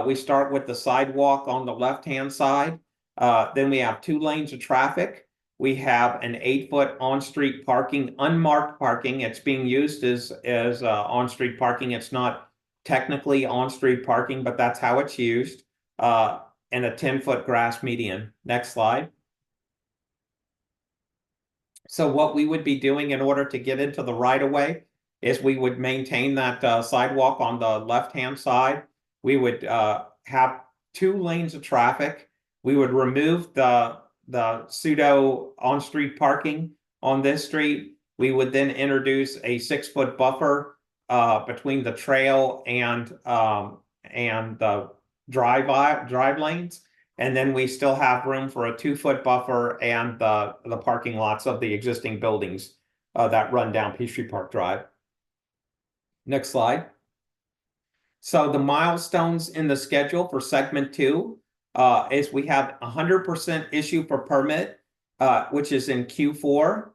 We start with the sidewalk on the left-hand side. Then we have 2 lanes of traffic. We have an 8-foot on-street parking, unmarked parking. It's being used as on-street parking. It's not technically on-street parking, but that's how it's used. And a 10-foot grass median. Next slide. So what we would be doing in order to get into the right-of-way is we would maintain that sidewalk on the left-hand side. We would have 2 lanes of traffic. We would remove the pseudo on-street parking on this street. We would then introduce a 6-foot buffer between the trail and the drive lanes. And then we still have room for a 2-foot buffer and the parking lots of the existing buildings that run down Peachtree Park Drive. Next slide. So the milestones in the schedule for segment 2 is we have 100% issue for permit, which is in Q4.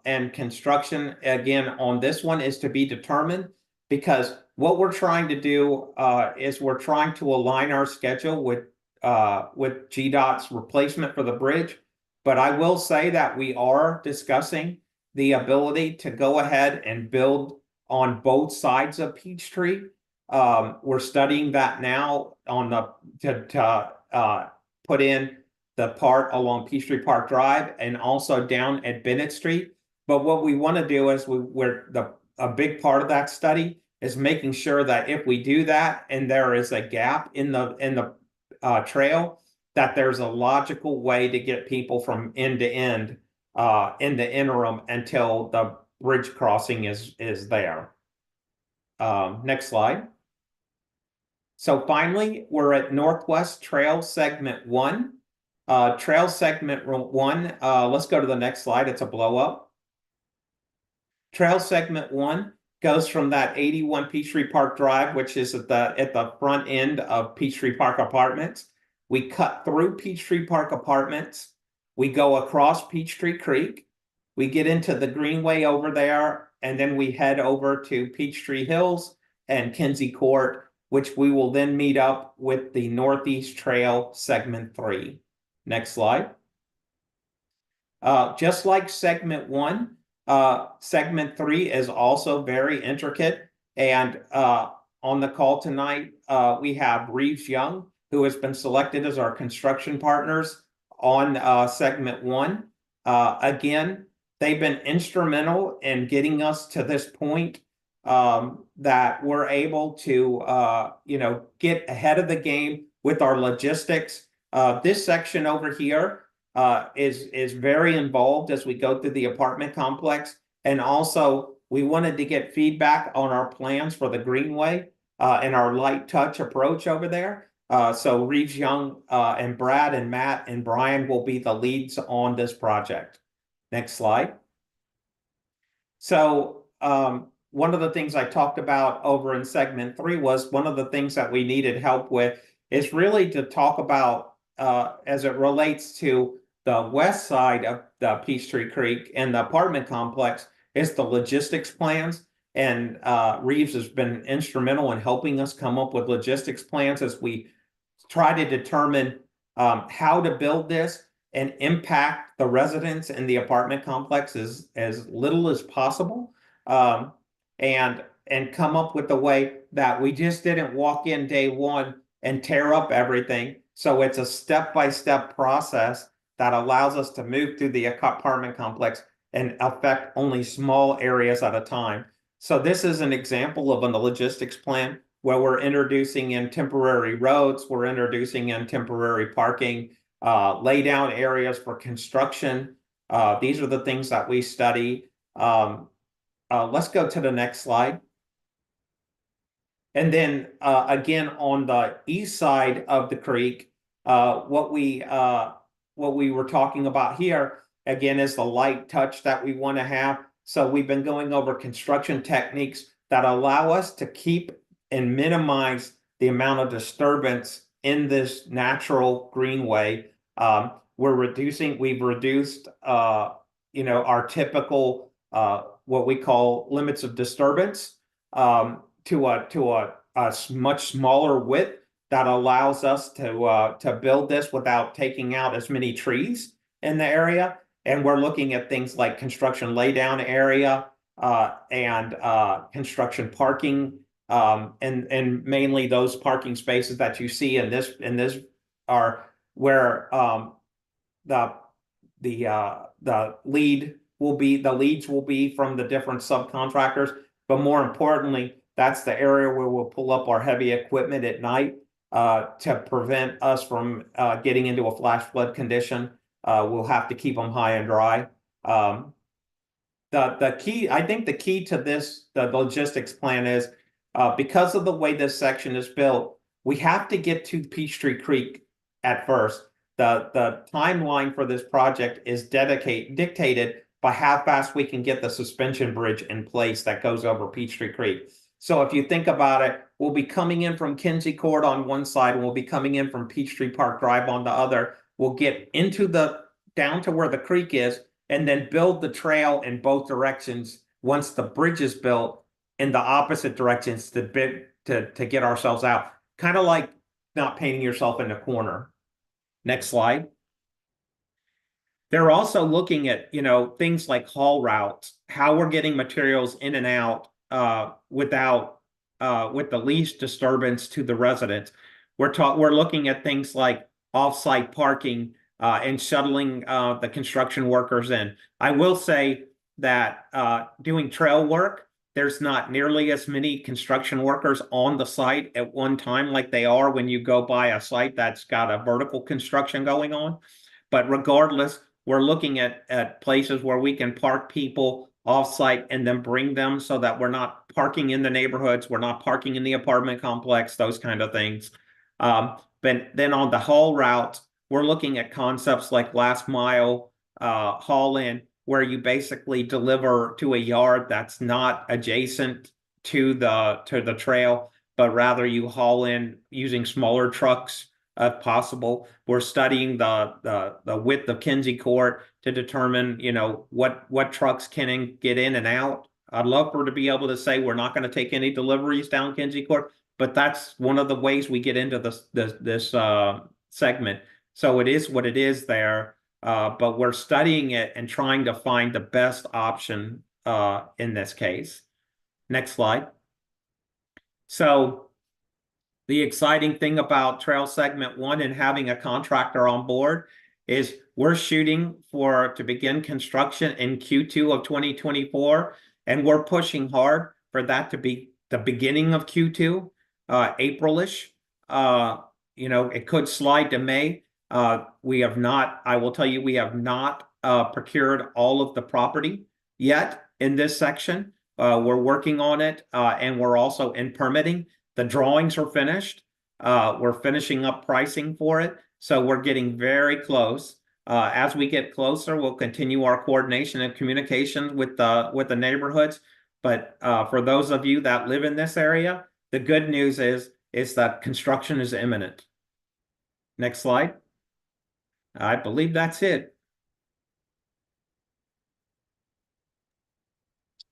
And construction, again, on this one is to be determined, because what we're trying to do is we're trying to align our schedule with GDOT's replacement for the bridge. But I will say that we are discussing the ability to go ahead and build on both sides of Peachtree. We're studying that now on the to put in the part along Peachtree Park Drive and also down at Bennett Street. But what we want to do is a big part of that study is making sure that if we do that and there is a gap in the trail, that there's a logical way to get people from end to end in the interim until the bridge crossing is there. Next slide. So finally, we're at Northwest Trail Segment 1. Trail Segment 1, let's go to the next slide. It's a blow up. Trail Segment 1 goes from that 81 Peachtree Park Drive, which is at the front end of Peachtree Park Apartments. We cut through Peachtree Park Apartments. We go across Peachtree Creek. We get into the Greenway over there, and then we head over to Peachtree Hills and Kinsey Court, which we will then meet up with the Northeast Trail Segment 3. Next slide. Just like Segment 1, Segment 3 is also very intricate. And on the call tonight, we have Reeves Young, who has been selected as our construction partners on Segment 1. Again, they've been instrumental in getting us to this point that we're able to, get ahead of the game with our logistics. This section over here is very involved as we go through the apartment complex. And also, we wanted to get feedback on our plans for the Greenway and our light touch approach over there. So Reeves Young and Brad and Matt and Brian will be the leads on this project. Next slide. So one of the things I talked about over in Segment 3 was one of the things that we needed help with is really to talk about as it relates to the west side of the Peachtree Creek and the apartment complex is the logistics plans. And Reeves has been instrumental in helping us come up with logistics plans as we try to determine how to build this and impact the residents in the apartment complex as little as possible, and come up with a way that we just didn't walk in day one and tear up everything. So it's a step-by-step process that allows us to move through the apartment complex and affect only small areas at a time. So this is an example of a logistics plan where we're introducing in temporary roads, we're introducing in temporary parking, lay down areas for construction. These are the things that we study. Let's go to the next slide. And then again, on the east side of the creek, what we were talking about here, again, is the light touch that we want to have. So we've been going over construction techniques that allow us to keep and minimize the amount of disturbance in this natural greenway. We've reduced, our typical, what we call limits of disturbance to a much smaller width that allows us to build this without taking out as many trees in the area. And we're looking at things like construction laydown area and construction parking, and mainly those parking spaces that you see in this are where the leads will be from the different subcontractors. But more importantly, that's the area where we'll pull up our heavy equipment at night to prevent us from getting into a flash flood condition. We'll have to keep them high and dry. The key to this, the logistics plan is because of the way this section is built, we have to get to Peachtree Creek at first. The timeline for this project is dictated by how fast we can get the suspension bridge in place that goes over Peachtree Creek. So if you think about it, we'll be coming in from Kinsey Court on one side, and we'll be coming in from Peachtree Park Drive on the other. We'll get into down to where the creek is, and then build the trail in both directions once the bridge is built in the opposite directions to get ourselves out. Kind of like not painting yourself in a corner. Next slide. They're also looking at, things like haul routes, how we're getting materials in and out with the least disturbance to the residents. We're looking at things like off-site parking and shuttling the construction workers in. I will say that doing trail work, there's not nearly as many construction workers on the site at one time like they are when you go by a site that's got a vertical construction going on. But regardless, we're looking at places where we can park people off-site and then bring them so that we're not parking in the neighborhoods, we're not parking in the apartment complex, those kind of things. But then on the haul route, we're looking at concepts like last mile haul in, where you basically deliver to a yard that's not adjacent to the trail, but rather you haul in using smaller trucks if possible. We're studying the width of Kinsey Court to determine, what trucks can get in and out. I'd love for to be able to say we're not going to take any deliveries down Kinsey Court, but that's one of the ways we get into this segment. So it is what it is there, but we're studying it and trying to find the best option in this case. Next slide. So the exciting thing about Trail Segment 1 and having a contractor on board is we're shooting to begin construction in Q2 of 2024, and we're pushing hard for that to be the beginning of Q2, April-ish. It could slide to May. I will tell you, we have not procured all of the property yet in this section. We're working on it, and we're also in permitting. The drawings are finished. We're finishing up pricing for it. So we're getting very close. As we get closer, we'll continue our coordination and communication with the neighborhoods. But for those of you that live in this area, the good news is that construction is imminent. Next slide. I believe that's it.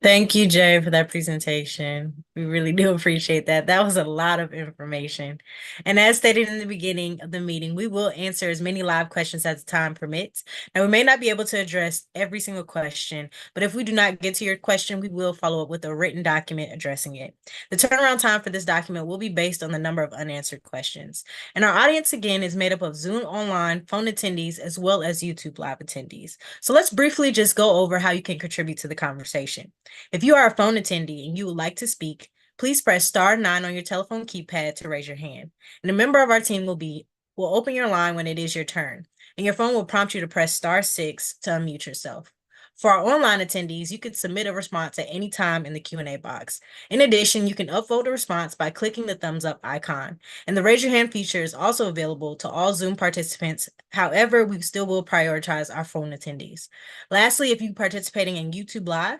Thank you, Jay, for that presentation. We really do appreciate that. That was a lot of information. And as stated in the beginning of the meeting, we will answer as many live questions as time permits. Now, we may not be able to address every single question, but if we do not get to your question, we will follow up with a written document addressing it. The turnaround time for this document will be based on the number of unanswered questions. And our audience, again, is made up of Zoom online, phone attendees, as well as YouTube live attendees. So let's briefly just go over how you can contribute to the conversation. If you are a phone attendee and you would like to speak, please press *9 on your telephone keypad to raise your hand. And a member of our team will open your line when it is your turn, and your phone will prompt you to press *6 to unmute yourself. For our online attendees, you can submit a response at any time in the Q&A box. In addition, you can upvote a response by clicking the thumbs up icon. And the raise your hand feature is also available to all Zoom participants. However, we still will prioritize our phone attendees. Lastly, if you're participating in YouTube Live,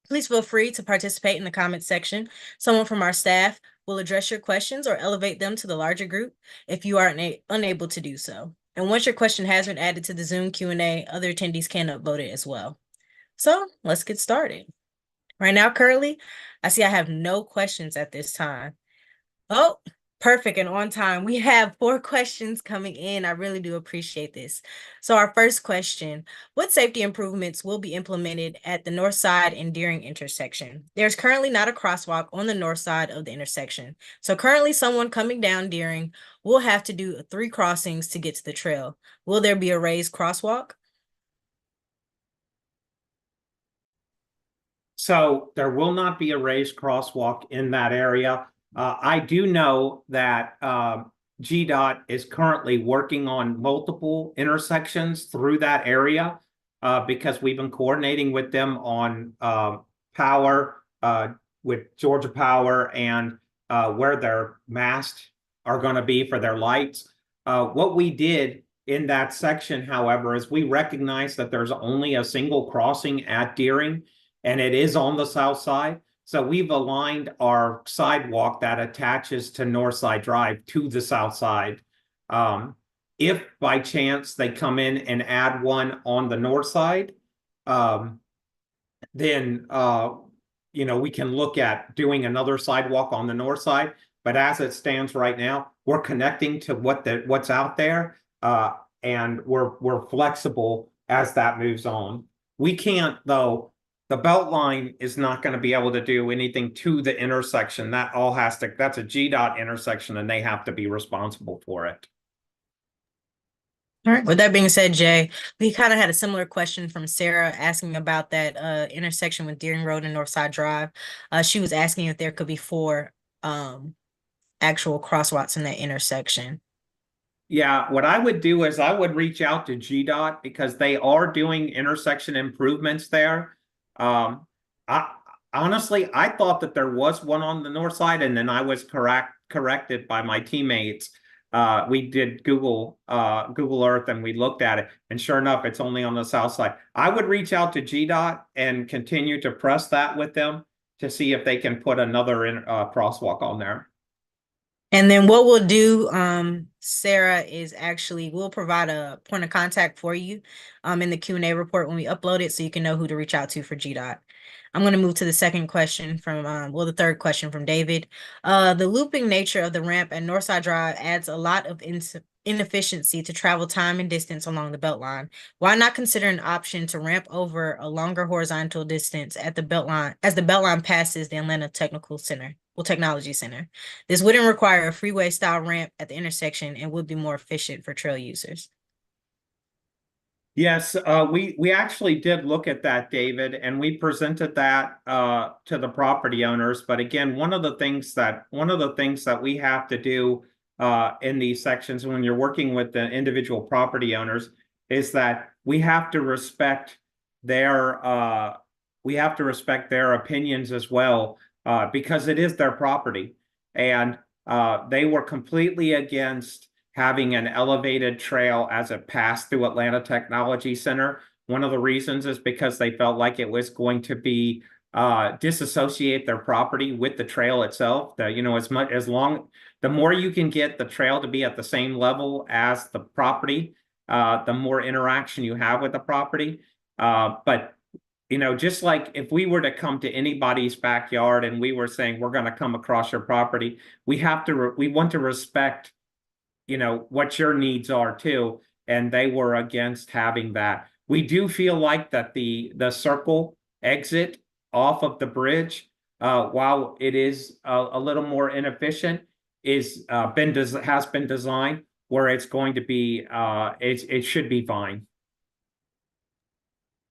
please feel free to participate in the comments section. Someone from our staff will address your questions or elevate them to the larger group if you are unable to do so. And once your question has been added to the Zoom Q&A, other attendees can upvote it as well. So let's get started. Right now, currently, I see I have no questions at this time. Oh, perfect and on time. We have 4 questions coming in. I really do appreciate this. So our first question, what safety improvements will be implemented at the north side and Deering intersection? There's currently not a crosswalk on the north side of the intersection. So currently someone coming down Deering will have to do 3 crossings to get to the trail. Will there be a raised crosswalk? So there will not be a raised crosswalk in that area. I do know that GDOT is currently working on multiple intersections through that area because we've been coordinating with them on power, with Georgia Power, and where their masts are going to be for their lights. What we did in that section, however, is we recognized that there's only a single crossing at Deering, and it is on the south side. So we've aligned our sidewalk that attaches to Northside Drive to the south side. If by chance they come in and add one on the north side, then we can look at doing another sidewalk on the north side. But as it stands right now, we're connecting to what's out there, and we're flexible as that moves on. We can't, though. The BeltLine is not going to be able to do anything to the intersection. That all has to. That's a GDOT intersection, and they have to be responsible for it. All right. With that being said, Jay, we kind of had a similar question from Sarah asking about that intersection with Deering Road and Northside Drive. She was asking if there could be 4 actual crosswalks in that intersection. Yeah, what I would do is I would reach out to GDOT because they are doing intersection improvements there. I honestly, I thought that there was one on the north side, and then I was corrected by my teammates. We did Google Earth, and we looked at it, and sure enough, it's only on the south side. I would reach out to GDOT and continue to press that with them to see if they can put another crosswalk on there. And then what we'll do, Sarah, is actually we'll provide a point of contact for you in the Q&A report when we upload it, so you can know who to reach out to for GDOT. I'm going to move to the second question from, the third question from David. The looping nature of the ramp at Northside Drive adds a lot of inefficiency to travel time and distance along the BeltLine. Why not consider an option to ramp over a longer horizontal distance at the BeltLine as the BeltLine passes the Atlanta Technology Center? This wouldn't require a freeway style ramp at the intersection and would be more efficient for trail users. Yes, we actually did look at that, David, and we presented that to the property owners. But again, one of the things that we have to do in these sections when you're working with the individual property owners is that we have to respect their opinions as well, because it is their property, and they were completely against having an elevated trail as it passed through Atlanta Technology Center. One of the reasons is because they felt like it was going to be disassociate their property with the trail itself. The more you can get the trail to be at the same level as the property, the more interaction you have with the property. But just like if we were to come to anybody's backyard and we were saying we're going to come across your property, we want to respect what your needs are too, and they were against having that. We do feel like that the circle exit off of the bridge, while it is a little more inefficient, has been designed where it's going to be it should be fine.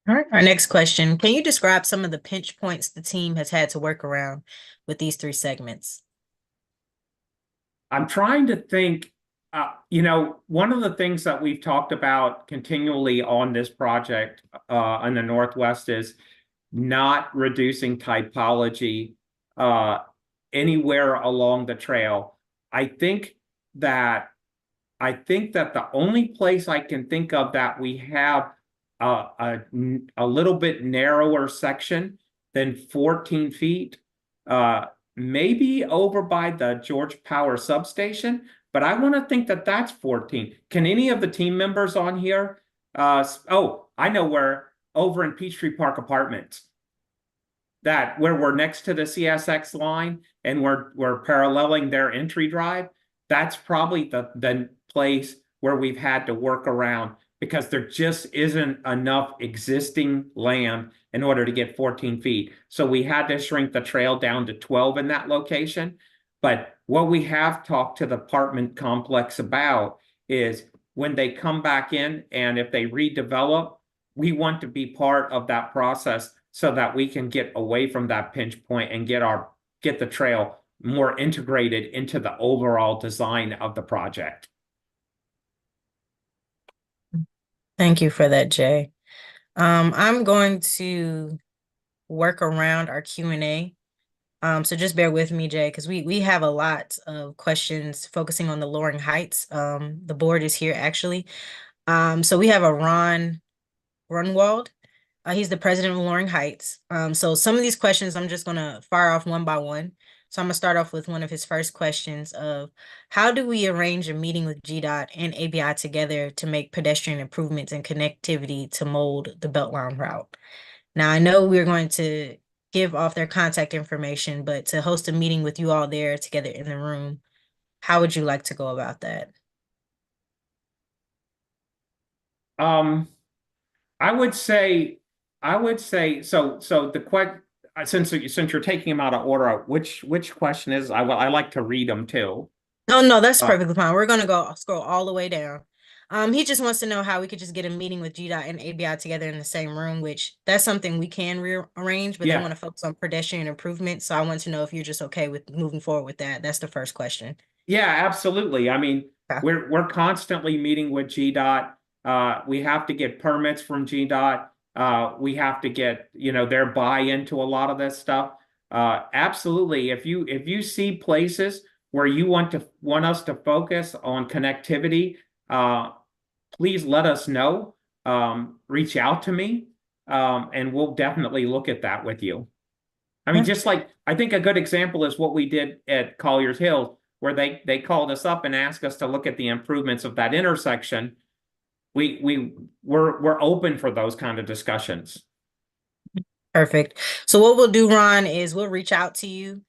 All right, our next question. Can you describe some of the pinch points the team has had to work around with these 3 segments? I'm trying to think. One of the things that we've talked about continually on this project in the Northwest is not reducing typology anywhere along the trail. I think that the only place I can think of that we have a little bit narrower section than 14 feet, maybe over by the George Power substation. But I want to think that that's 14. Can any of the team members on here? I know where, over in Peachtree Park Apartments, where we're next to the CSX line and we're paralleling their entry drive. That's probably the place where we've had to work around because there just isn't enough existing land in order to get 14 feet. So we had to shrink the trail down to 12 in that location. But what we have talked to the apartment complex about is when they come back in and if they redevelop, we want to be part of that process so that we can get away from that pinch point and get the trail more integrated into the overall design of the project. Thank you for that, Jay. I'm going to work around our Q&A. So just bear with me, Jay, because we have a lot of questions focusing on the lowering heights. The board is here actually. So we have a Ron Runwald. He's the president of Loring Heights. So some of these questions I'm just gonna fire off one by one. So I'm gonna start off with one of his first questions of how do we arrange a meeting with GDOT and ABI together to make pedestrian improvements and connectivity to mold the Beltline route? Now I know we're going to give off their contact information, but to host a meeting with you all there together in the room, how would you like to go about that? Um, I would say, so the since you're taking them out of order, which question is, I like to read them too. Oh, no, that's Uh, perfectly fine. We're gonna go scroll all the way down. He just wants to know how we could just get a meeting with GDOT and ABI together in the same room, which that's something we can rearrange, but they yeah, want to focus on pedestrian improvement. So I want to know if you're just okay with moving forward with that. That's the first question. yeah, absolutely. I mean, Okay. we're constantly meeting with GDOT. We have to get permits from GDOT. We have to get, their buy-in to a lot of this stuff. Absolutely. If you see places where you want us to focus on connectivity, please let us know. Reach out to me, and we'll definitely look at that with you. I mean, Yeah. just like I think a good example is what we did at Collier's Hill, where they called us up and asked us to look at the improvements of that intersection. We're open for those kind of discussions. Perfect. So what we'll do, Ron, is we'll reach out to you,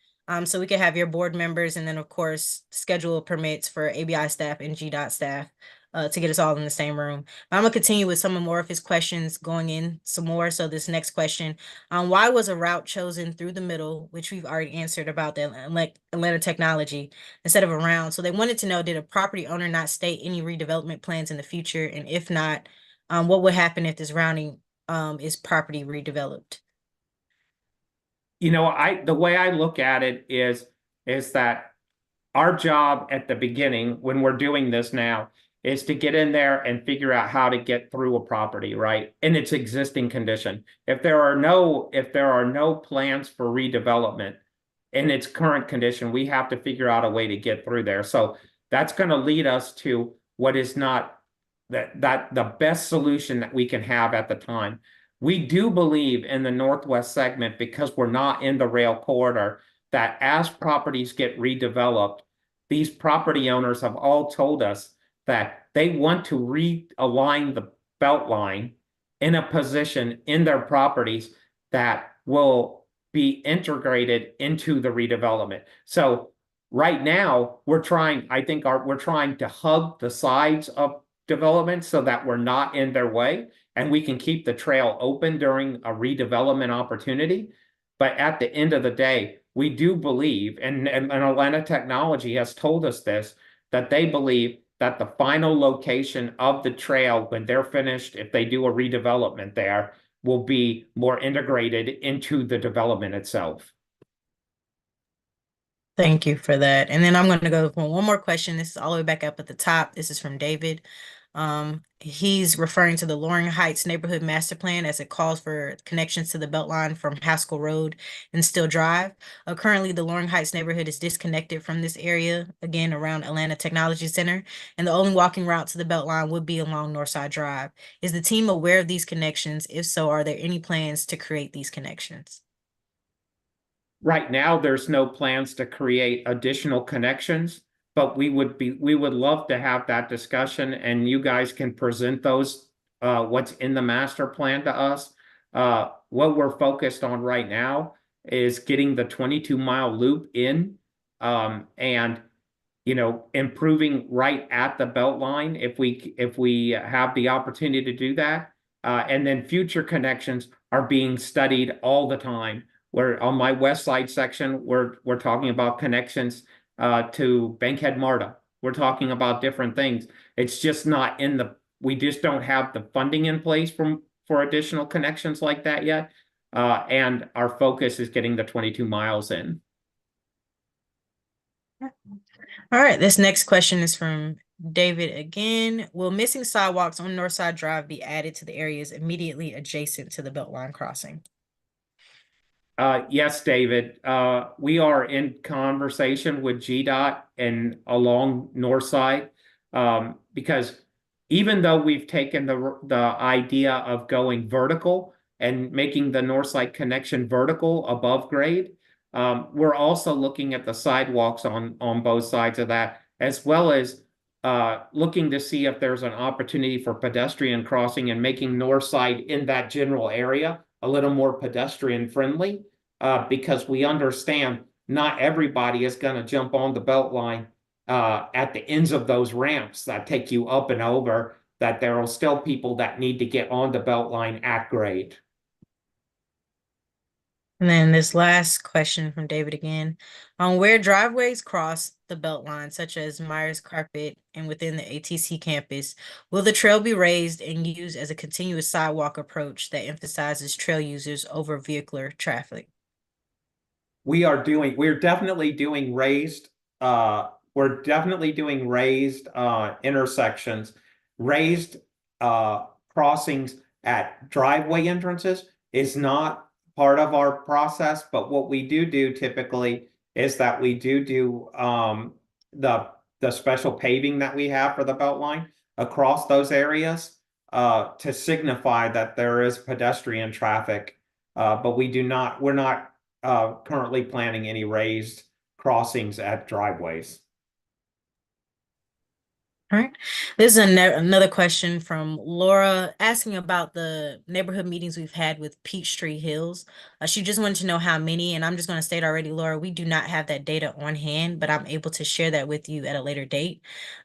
so we can have your board members and then of course schedule permits for ABI staff and GDOT staff, to get us all in the same room. But I'm gonna continue with some more of his questions going in some more. So this next question, why was a route chosen through the middle, which we've already answered about the Atlanta technology, instead of around? So they wanted to know, did a property owner not state any redevelopment plans in the future? And if not, what would happen if this routing is property redeveloped? The way I look at it is that our job at the beginning, when we're doing this now, is to get in there and figure out how to get through a property, right, in its existing condition. If there are no plans for redevelopment in its current condition, we have to figure out a way to get through there. So that's going to lead us to what is not that the best solution that we can have at the time. We do believe in the Northwest segment, because we're not in the rail corridor, that as properties get redeveloped, these property owners have all told us that they want to realign the belt line in a position in their properties that will be integrated into the redevelopment. So right now, we're trying to hug the sides of development so that we're not in their way and we can keep the trail open during a redevelopment opportunity. But at the end of the day, we do believe, and Atlanta Technology has told us this, that they believe that the final location of the trail, when they're finished, if they do a redevelopment there, will be more integrated into the development itself. Thank you for that. And then I'm going to go for one more question. This is all the way back up at the top. This is from David. He's referring to the Loring Heights neighborhood master plan as it calls for connections to the Beltline from Haskell Road and Still Drive. Currently, the Loring Heights neighborhood is disconnected from this area, again, around Atlanta Technology Center, and the only walking route to the Beltline would be along Northside Drive. Is the team aware of these connections? If so, are there any plans to create these connections? Right now, there's no plans to create additional connections, but we would love to have that discussion, and you guys can present those, what's in the master plan to us. What we're focused on right now is getting the 22-mile loop in, and improving right at the belt line if we have the opportunity to do that. And then future connections are being studied all the time. Where on my west side section, we're talking about connections to Bankhead MARTA. We're talking about different things. It's just not we just don't have the funding in place for additional connections like that yet. And our focus is getting the 22 miles in. All right, this next question is from David again. Will missing sidewalks on Northside Drive be added to the areas immediately adjacent to the Beltline crossing? Yes, David. We are in conversation with GDOT and along North Side, because even though we've taken the idea of going vertical and making the north side connection vertical above grade. We're also looking at the sidewalks on both sides of that, as well as looking to see if there's an opportunity for pedestrian crossing and making north side in that general area a little more pedestrian friendly, because we understand not everybody is going to jump on the BeltLine at the ends of those ramps that take you up and over, that there are still people that need to get on the BeltLine at grade. And then this last question from David again. On where driveways cross the BeltLine, such as Myers Carpet and within the ATC campus, will the trail be raised and used as a continuous sidewalk approach that emphasizes trail users over vehicular traffic? We're definitely doing raised intersections, raised crossings at driveway entrances is not part of our process, but what we do typically is that we do the special paving that we have for the BeltLine across those areas to signify that there is pedestrian traffic, but we're not currently planning any raised crossings at driveways. All right. This is another question from Laura asking about the neighborhood meetings we've had with Peachtree Hills. She just wanted to know how many, and I'm just going to state already, Laura, we do not have that data on hand, but I'm able to share that with you at a later date.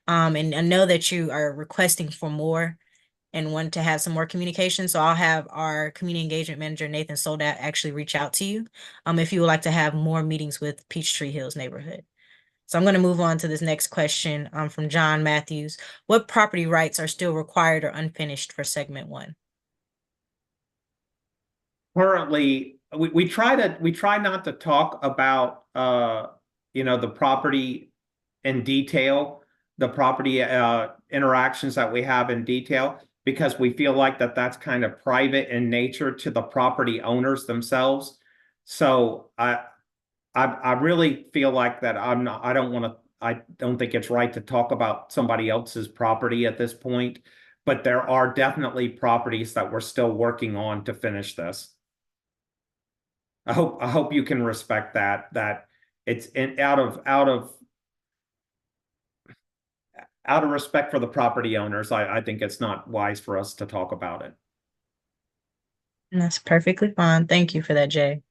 And I know that you are requesting for more and want to have some more communication. So I'll have our community engagement manager, Nathan Soldat, actually reach out to you if you would like to have more meetings with Peachtree Hills neighborhood. So I'm going to move on to this next question from John Matthews. What property rights are still required or unfinished for segment 1? Currently, we try not to talk about the property in detail, the property interactions that we have in detail, because we feel like that's kind of private in nature to the property owners themselves. So I really feel like that I don't think it's right to talk about somebody else's property at this point, but there are definitely properties that we're still working on to finish this. I hope you can respect that it's out of respect for the property owners. I think it's not wise for us to talk about it. And that's perfectly fine. Thank you for that, Jay.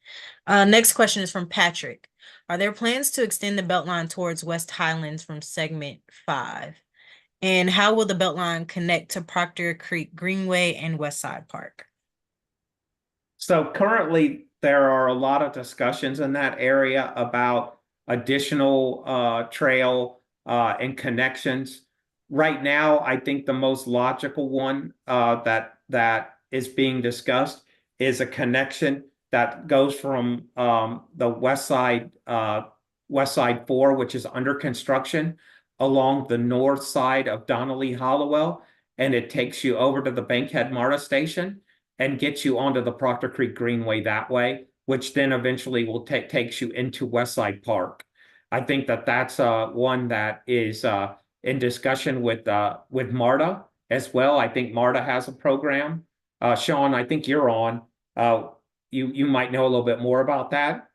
Next question is from Patrick. Are there plans to extend the BeltLine towards West Highlands from segment 5? And how will the BeltLine connect to Proctor Creek Greenway and West Side Park? So currently there are a lot of discussions in that area about additional trail and connections. Right now, I think the most logical one that is being discussed is a connection that goes from the west side 4, which is under construction, along the north side of Donnelly Hollowell, and it takes you over to the Bankhead MARTA station and gets you onto the Proctor Creek Greenway that way, which then eventually will takes you into West Side Park. I think that's one that is in discussion with MARTA as well. I think MARTA has a program. Sean, I think you're on. You might know a little bit more about that.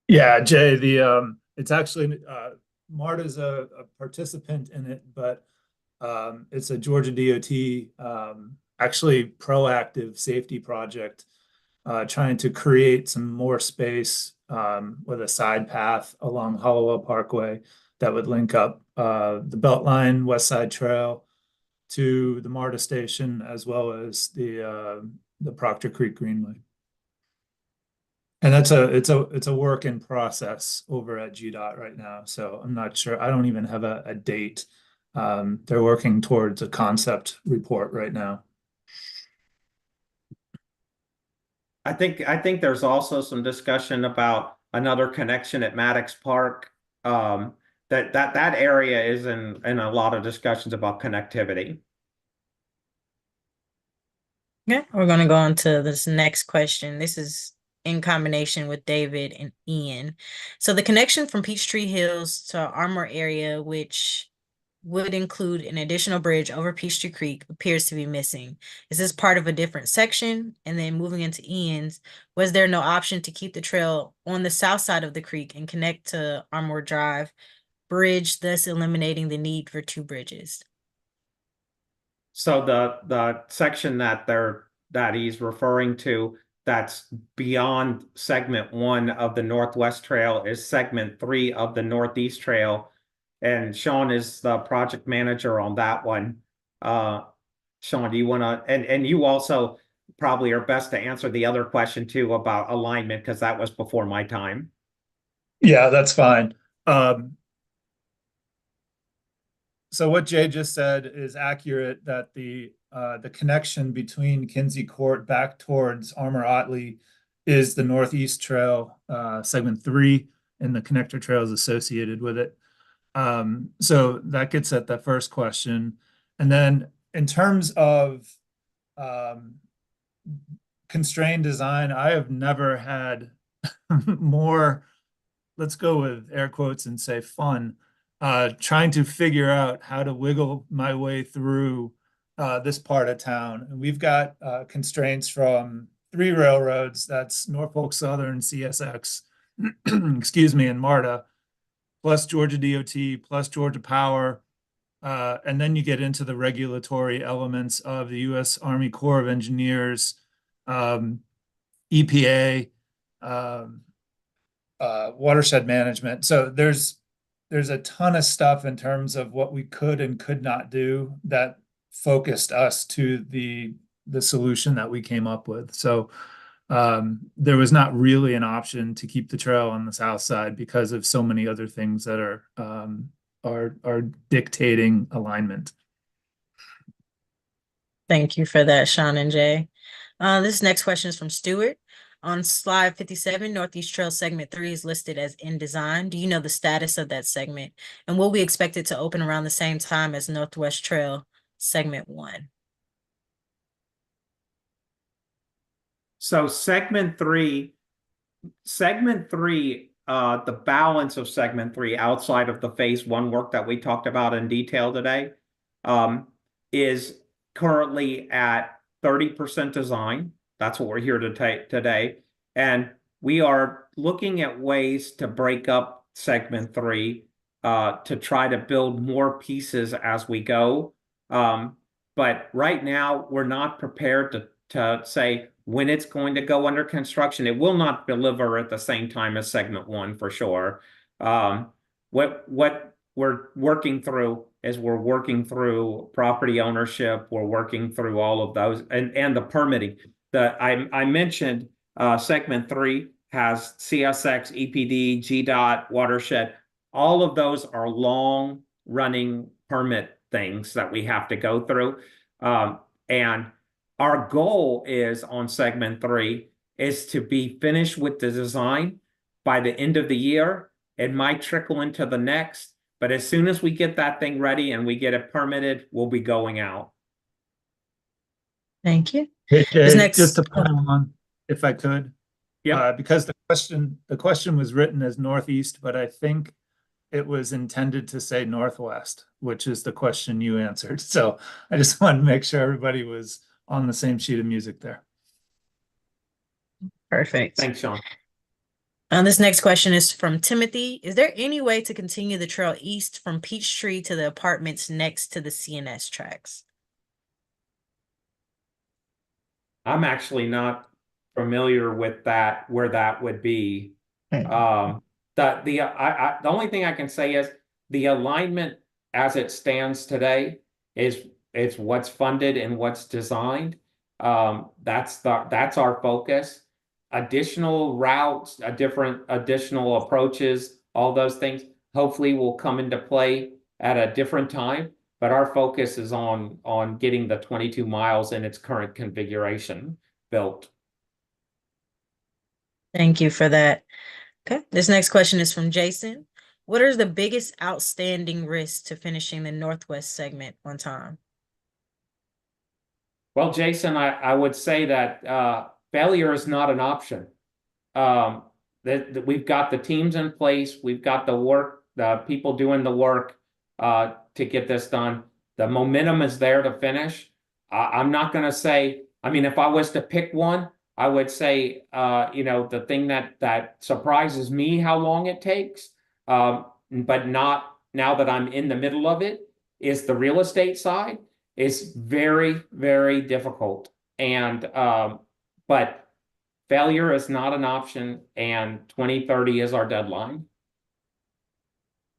Yeah, Jay, it's actually MARTA's a participant in it, but it's a Georgia DOT actually proactive safety project trying to create some more space with a side path along Hollowell Parkway that would link up the BeltLine West Side Trail to the MARTA station as well as the Proctor Creek Greenway. And it's a work in process over at GDOT right now. So I'm not sure. I don't even have a date. They're working towards a concept report right now. I think there's also some discussion about another connection at Maddox Park. That area is in a lot of discussions about connectivity. Yeah, we're going to go on to this next question. This is in combination with David and Ian. So the connection from Peachtree Hills to Armour area, which would include an additional bridge over Peachtree Creek appears to be missing. Is this part of a different section? And then moving into Ian's, was there no option to keep the trail on the south side of the creek and connect to Armor Drive Bridge, thus eliminating the need for two bridges? So the section that he's referring to that's beyond segment 1 of the Northwest Trail is segment 3 of the Northeast Trail. And Sean is the project manager on that one. Sean, do you want to, and you also probably are best to answer the other question too about alignment, because that was before my time. Yeah, that's fine. So what Jay just said is accurate, that the connection between Kinsey Court back towards Armor Otley is the Northeast Trail, segment 3, and the connector trails associated with it. So that gets at the first question. And then in terms of constrained design, I have never had more, let's go with air quotes and say fun, trying to figure out how to wiggle my way through this part of town. And we've got constraints from 3 railroads, that's Norfolk Southern, CSX, excuse me, and MARTA, plus Georgia DOT, plus Georgia Power. And then you get into the regulatory elements of the U.S. Army Corps of Engineers, EPA, watershed management. So there's a ton of stuff in terms of what we could and could not do that focused us to the solution that we came up with. So there was not really an option to keep the trail on the south side because of so many other things that are dictating alignment. Thank you for that, Sean and Jay. This next question is from Stuart. On slide 57, Northeast Trail segment 3 is listed as in design. Do you know the status of that segment? And will we expect it to open around the same time as Northwest Trail segment 1? So segment 3, the balance of segment 3 outside of the phase 1 work that we talked about in detail today, is currently at 30% design. That's what we're here to take today. And we are looking at ways to break up segment 3 to try to build more pieces as we go. But right now, we're not prepared to say when it's going to go under construction. It will not deliver at the same time as segment 1 for sure. What we're working through is we're working through property ownership. We're working through all of those and the permitting. I mentioned segment 3 has CSX, EPD, GDOT, watershed. All of those are long running permit things that we have to go through. And our goal is on segment 3 is to be finished with the design by the end of the year. It might trickle into the next, but as soon as we get that thing ready and we get it permitted, we'll be going out. Thank you. Hey, This Jay, next, just to put on, if I could, Yeah. because the question was written as Northeast, but I think it was intended to say Northwest, which is the question you answered. So I just wanted to make sure everybody was on the same sheet of music there. perfect. Thanks, Sean. This next question is from Timothy. Is there any way to continue the trail east from Peachtree to the apartments next to the CNS tracks? I'm actually not familiar with that, where that would be. The only thing I can say is the alignment as it stands today is it's what's funded and what's designed. That's our focus. Additional routes, additional approaches, all those things hopefully will come into play at a different time. But our focus is on getting the 22 miles in its current configuration built. Thank you for that. Okay, this next question is from Jason. What are the biggest outstanding risks to finishing the Northwest segment on time? Well, Jason, I would say that failure is not an option. That we've got the teams in place, we've got the work, the people doing the work. to get this done. The momentum is there to finish. I'm not going to say, I mean, if I was to pick one, I would say, the thing that surprises me how long it takes, but not now that I'm in the middle of it, is the real estate side. Is very, very difficult. And but failure is not an option, and 2030 is our deadline.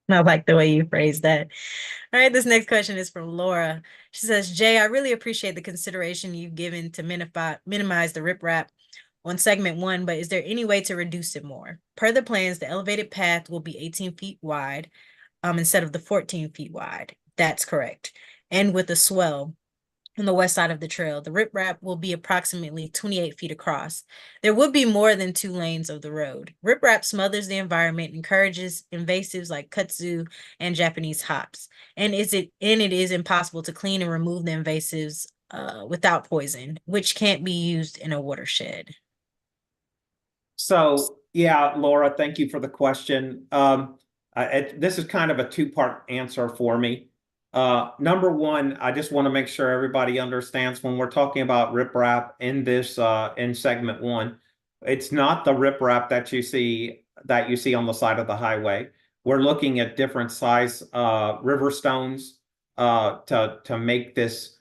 I like the way you phrased that. All right, this next question is from Laura. She says, Jay, I really appreciate the consideration you've given to minimize the riprap on segment 1, but is there any way to reduce it more? Per the plans, the elevated path will be 18 feet wide instead of the 14 feet wide. That's correct. And with a swell on the west side of the trail, the riprap will be approximately 28 feet across. There would be more than 2 lanes of the road. Riprap smothers the environment, encourages invasives like kudzu and Japanese hops, and it is impossible to clean and remove the invasives without poison, which can't be used in a watershed. So, yeah, Laura, thank you for the question. This is kind of a two-part answer for me. Number one, I just want to make sure everybody understands when we're talking about riprap in this in segment 1, it's not the riprap that you see on the side of the highway. We're looking at different size river stones to make this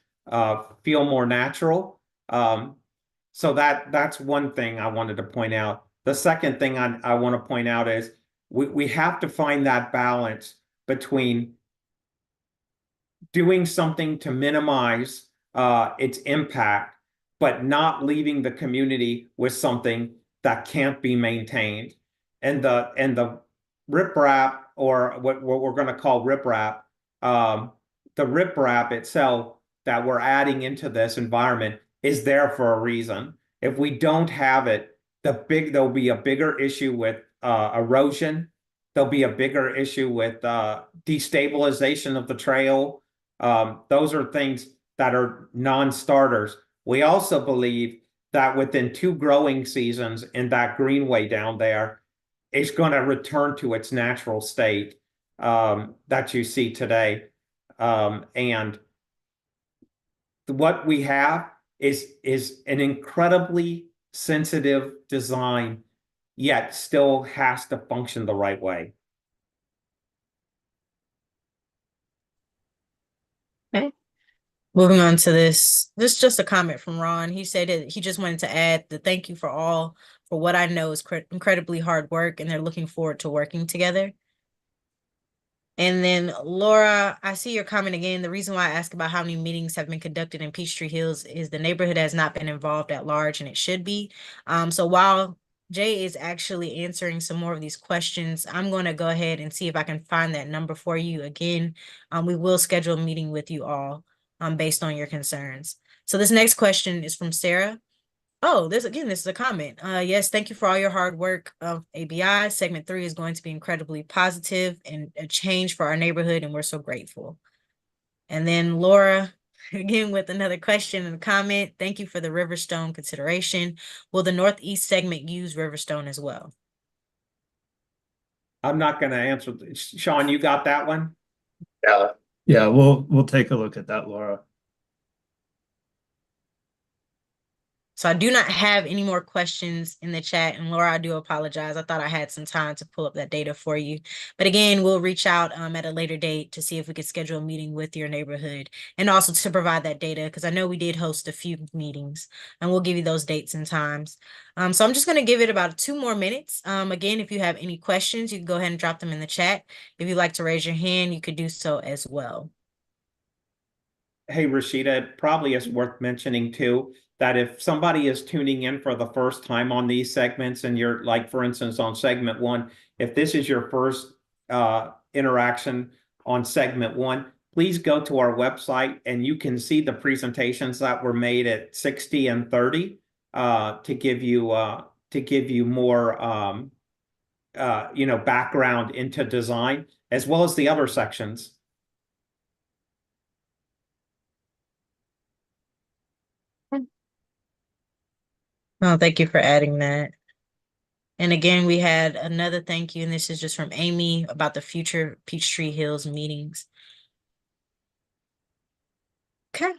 feel more natural. So that's one thing I wanted to point out. The second thing I want to point out is we have to find that balance between doing something to minimize its impact, but not leaving the community with something that can't be maintained. And the riprap, or what we're going to call riprap, the riprap itself that we're adding into this environment is there for a reason. If we don't have it, there'll be a bigger issue with erosion. There'll be a bigger issue with destabilization of the trail. Those are things that are non-starters. We also believe that within 2 growing seasons in that greenway down there, it's going to return to its natural state that you see today. And what we have is an incredibly sensitive design, yet still has to function the right way. Okay. Moving on to this is just a comment from Ron. He said that he just wanted to add the thank you for what I know is incredibly hard work, and they're looking forward to working together. And then Laura, I see your comment again. The reason why I ask about how many meetings have been conducted in Peachtree Hills is the neighborhood has not been involved at large, and it should be. So while Jay is actually answering some more of these questions, I'm going to go ahead and see if I can find that number for you again. We will schedule a meeting with you all based on your concerns. So this next question is from Sarah. Oh, this is a comment. Yes, thank you for all your hard work of ABI. Segment 3 is going to be incredibly positive and a change for our neighborhood, and we're so grateful. And then Laura, again, with another question and a comment. Thank you for the Riverstone consideration. Will the Northeast segment use Riverstone as well? I'm not going to answer. Sean, you got that one? Yeah, we'll take a look at that, Laura. So I do not have any more questions in the chat. And Laura, I do apologize. I thought I had some time to pull up that data for you. But again, we'll reach out at a later date to see if we could schedule a meeting with your neighborhood and also to provide that data, because I know we did host a few meetings, and we'll give you those dates and times. So I'm just going to give it about 2 more minutes. Again, if you have any questions, you can go ahead and drop them in the chat. If you'd like to raise your hand, you could do so as well. Hey, Rashida, it probably is worth mentioning too, that if somebody is tuning in for the first time on these segments, and you're like, for instance, on segment 1, if this is your first interaction on segment 1, please go to our website and you can see the presentations that were made at 60 and 30 to give you more background into design, as well as the other sections. Oh, thank you for adding that. And again, we had another thank you, and this is just from Amy about the future Peachtree Hills meetings. Okay.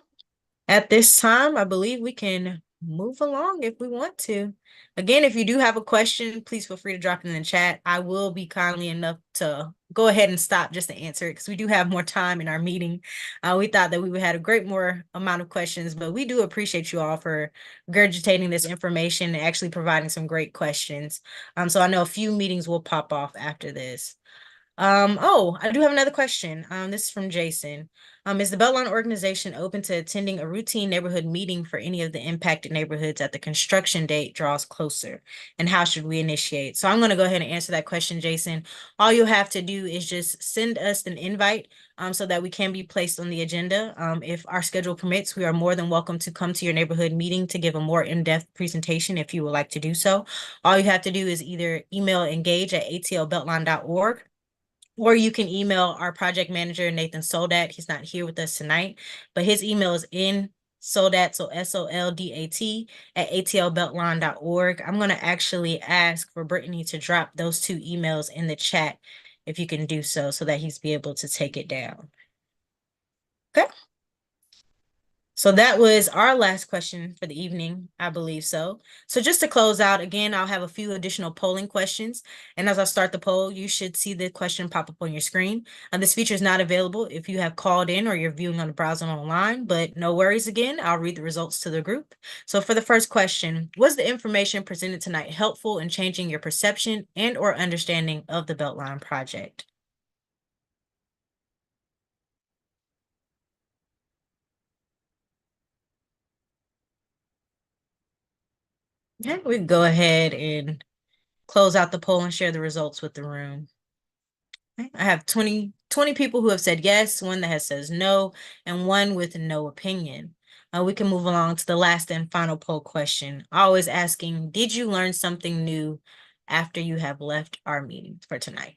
At this time, I believe we can move along if we want to. Again, if you do have a question, please feel free to drop it in the chat. I will be kindly enough to go ahead and stop just to answer it because we do have more time in our meeting. We thought that we would have a great more amount of questions, but we do appreciate you all for regurgitating this information and actually providing some great questions. So I know a few meetings will pop off after this. Oh, I do have another question. This is from Jason. Is the Beltline organization open to attending a routine neighborhood meeting for any of the impacted neighborhoods at the construction date draws closer? And how should we initiate? So I'm going to go ahead and answer that question, Jason. All you'll have to do is just send us an invite so that we can be placed on the agenda. If our schedule permits, we are more than welcome to come to your neighborhood meeting to give a more in-depth presentation if you would like to do so. All you have to do is either email engage@atlbeltline.org, or you can email our project manager, Nathan Soldat. He's not here with us tonight, but his email is in Soldat, so SOLDAT @atlbeltline.org. I'm going to actually ask for Brittany to drop those two emails in the chat if you can do so that he's be able to take it down. Okay. So that was our last question for the evening, I believe so. So just to close out, again, I'll have a few additional polling questions. And as I start the poll, you should see the question pop up on your screen. This feature is not available if you have called in or you're viewing on the browser online, but no worries again, I'll read the results to the group. So for the first question, was the information presented tonight helpful in changing your perception and or understanding of the Beltline project? Okay, we can go ahead and close out the poll and share the results with the room. Okay, I have 20 people who have said yes, one that has says no, and one with no opinion. We can move along to the last and final poll question. Always asking, did you learn something new after you have left our meeting for tonight?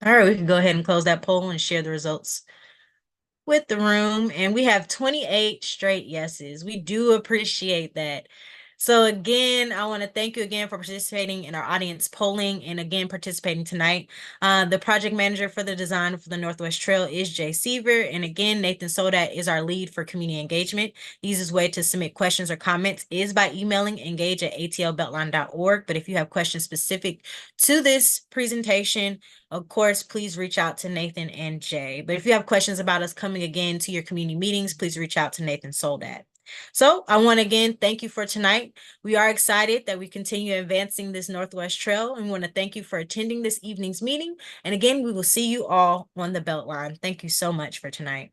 All right, we can go ahead and close that poll and share the results with the room. And we have 28 straight yeses. We do appreciate that. So again, I want to thank you again for participating in our audience polling and again participating tonight. The project manager for the design for the Northwest Trail is Jay Seaver. And again, Nathan Soldat is our lead for community engagement. The easiest way to submit questions or comments is by emailing engage@atlbeltline.org. But if you have questions specific to this presentation, of course, please reach out to Nathan and Jay. But if you have questions about us coming again to your community meetings, please reach out to Nathan Soldat. So I want to again thank you for tonight. We are excited that we continue advancing this Northwest Trail, and we want to thank you for attending this evening's meeting. And again, we will see you all on the Beltline. Thank you so much for tonight.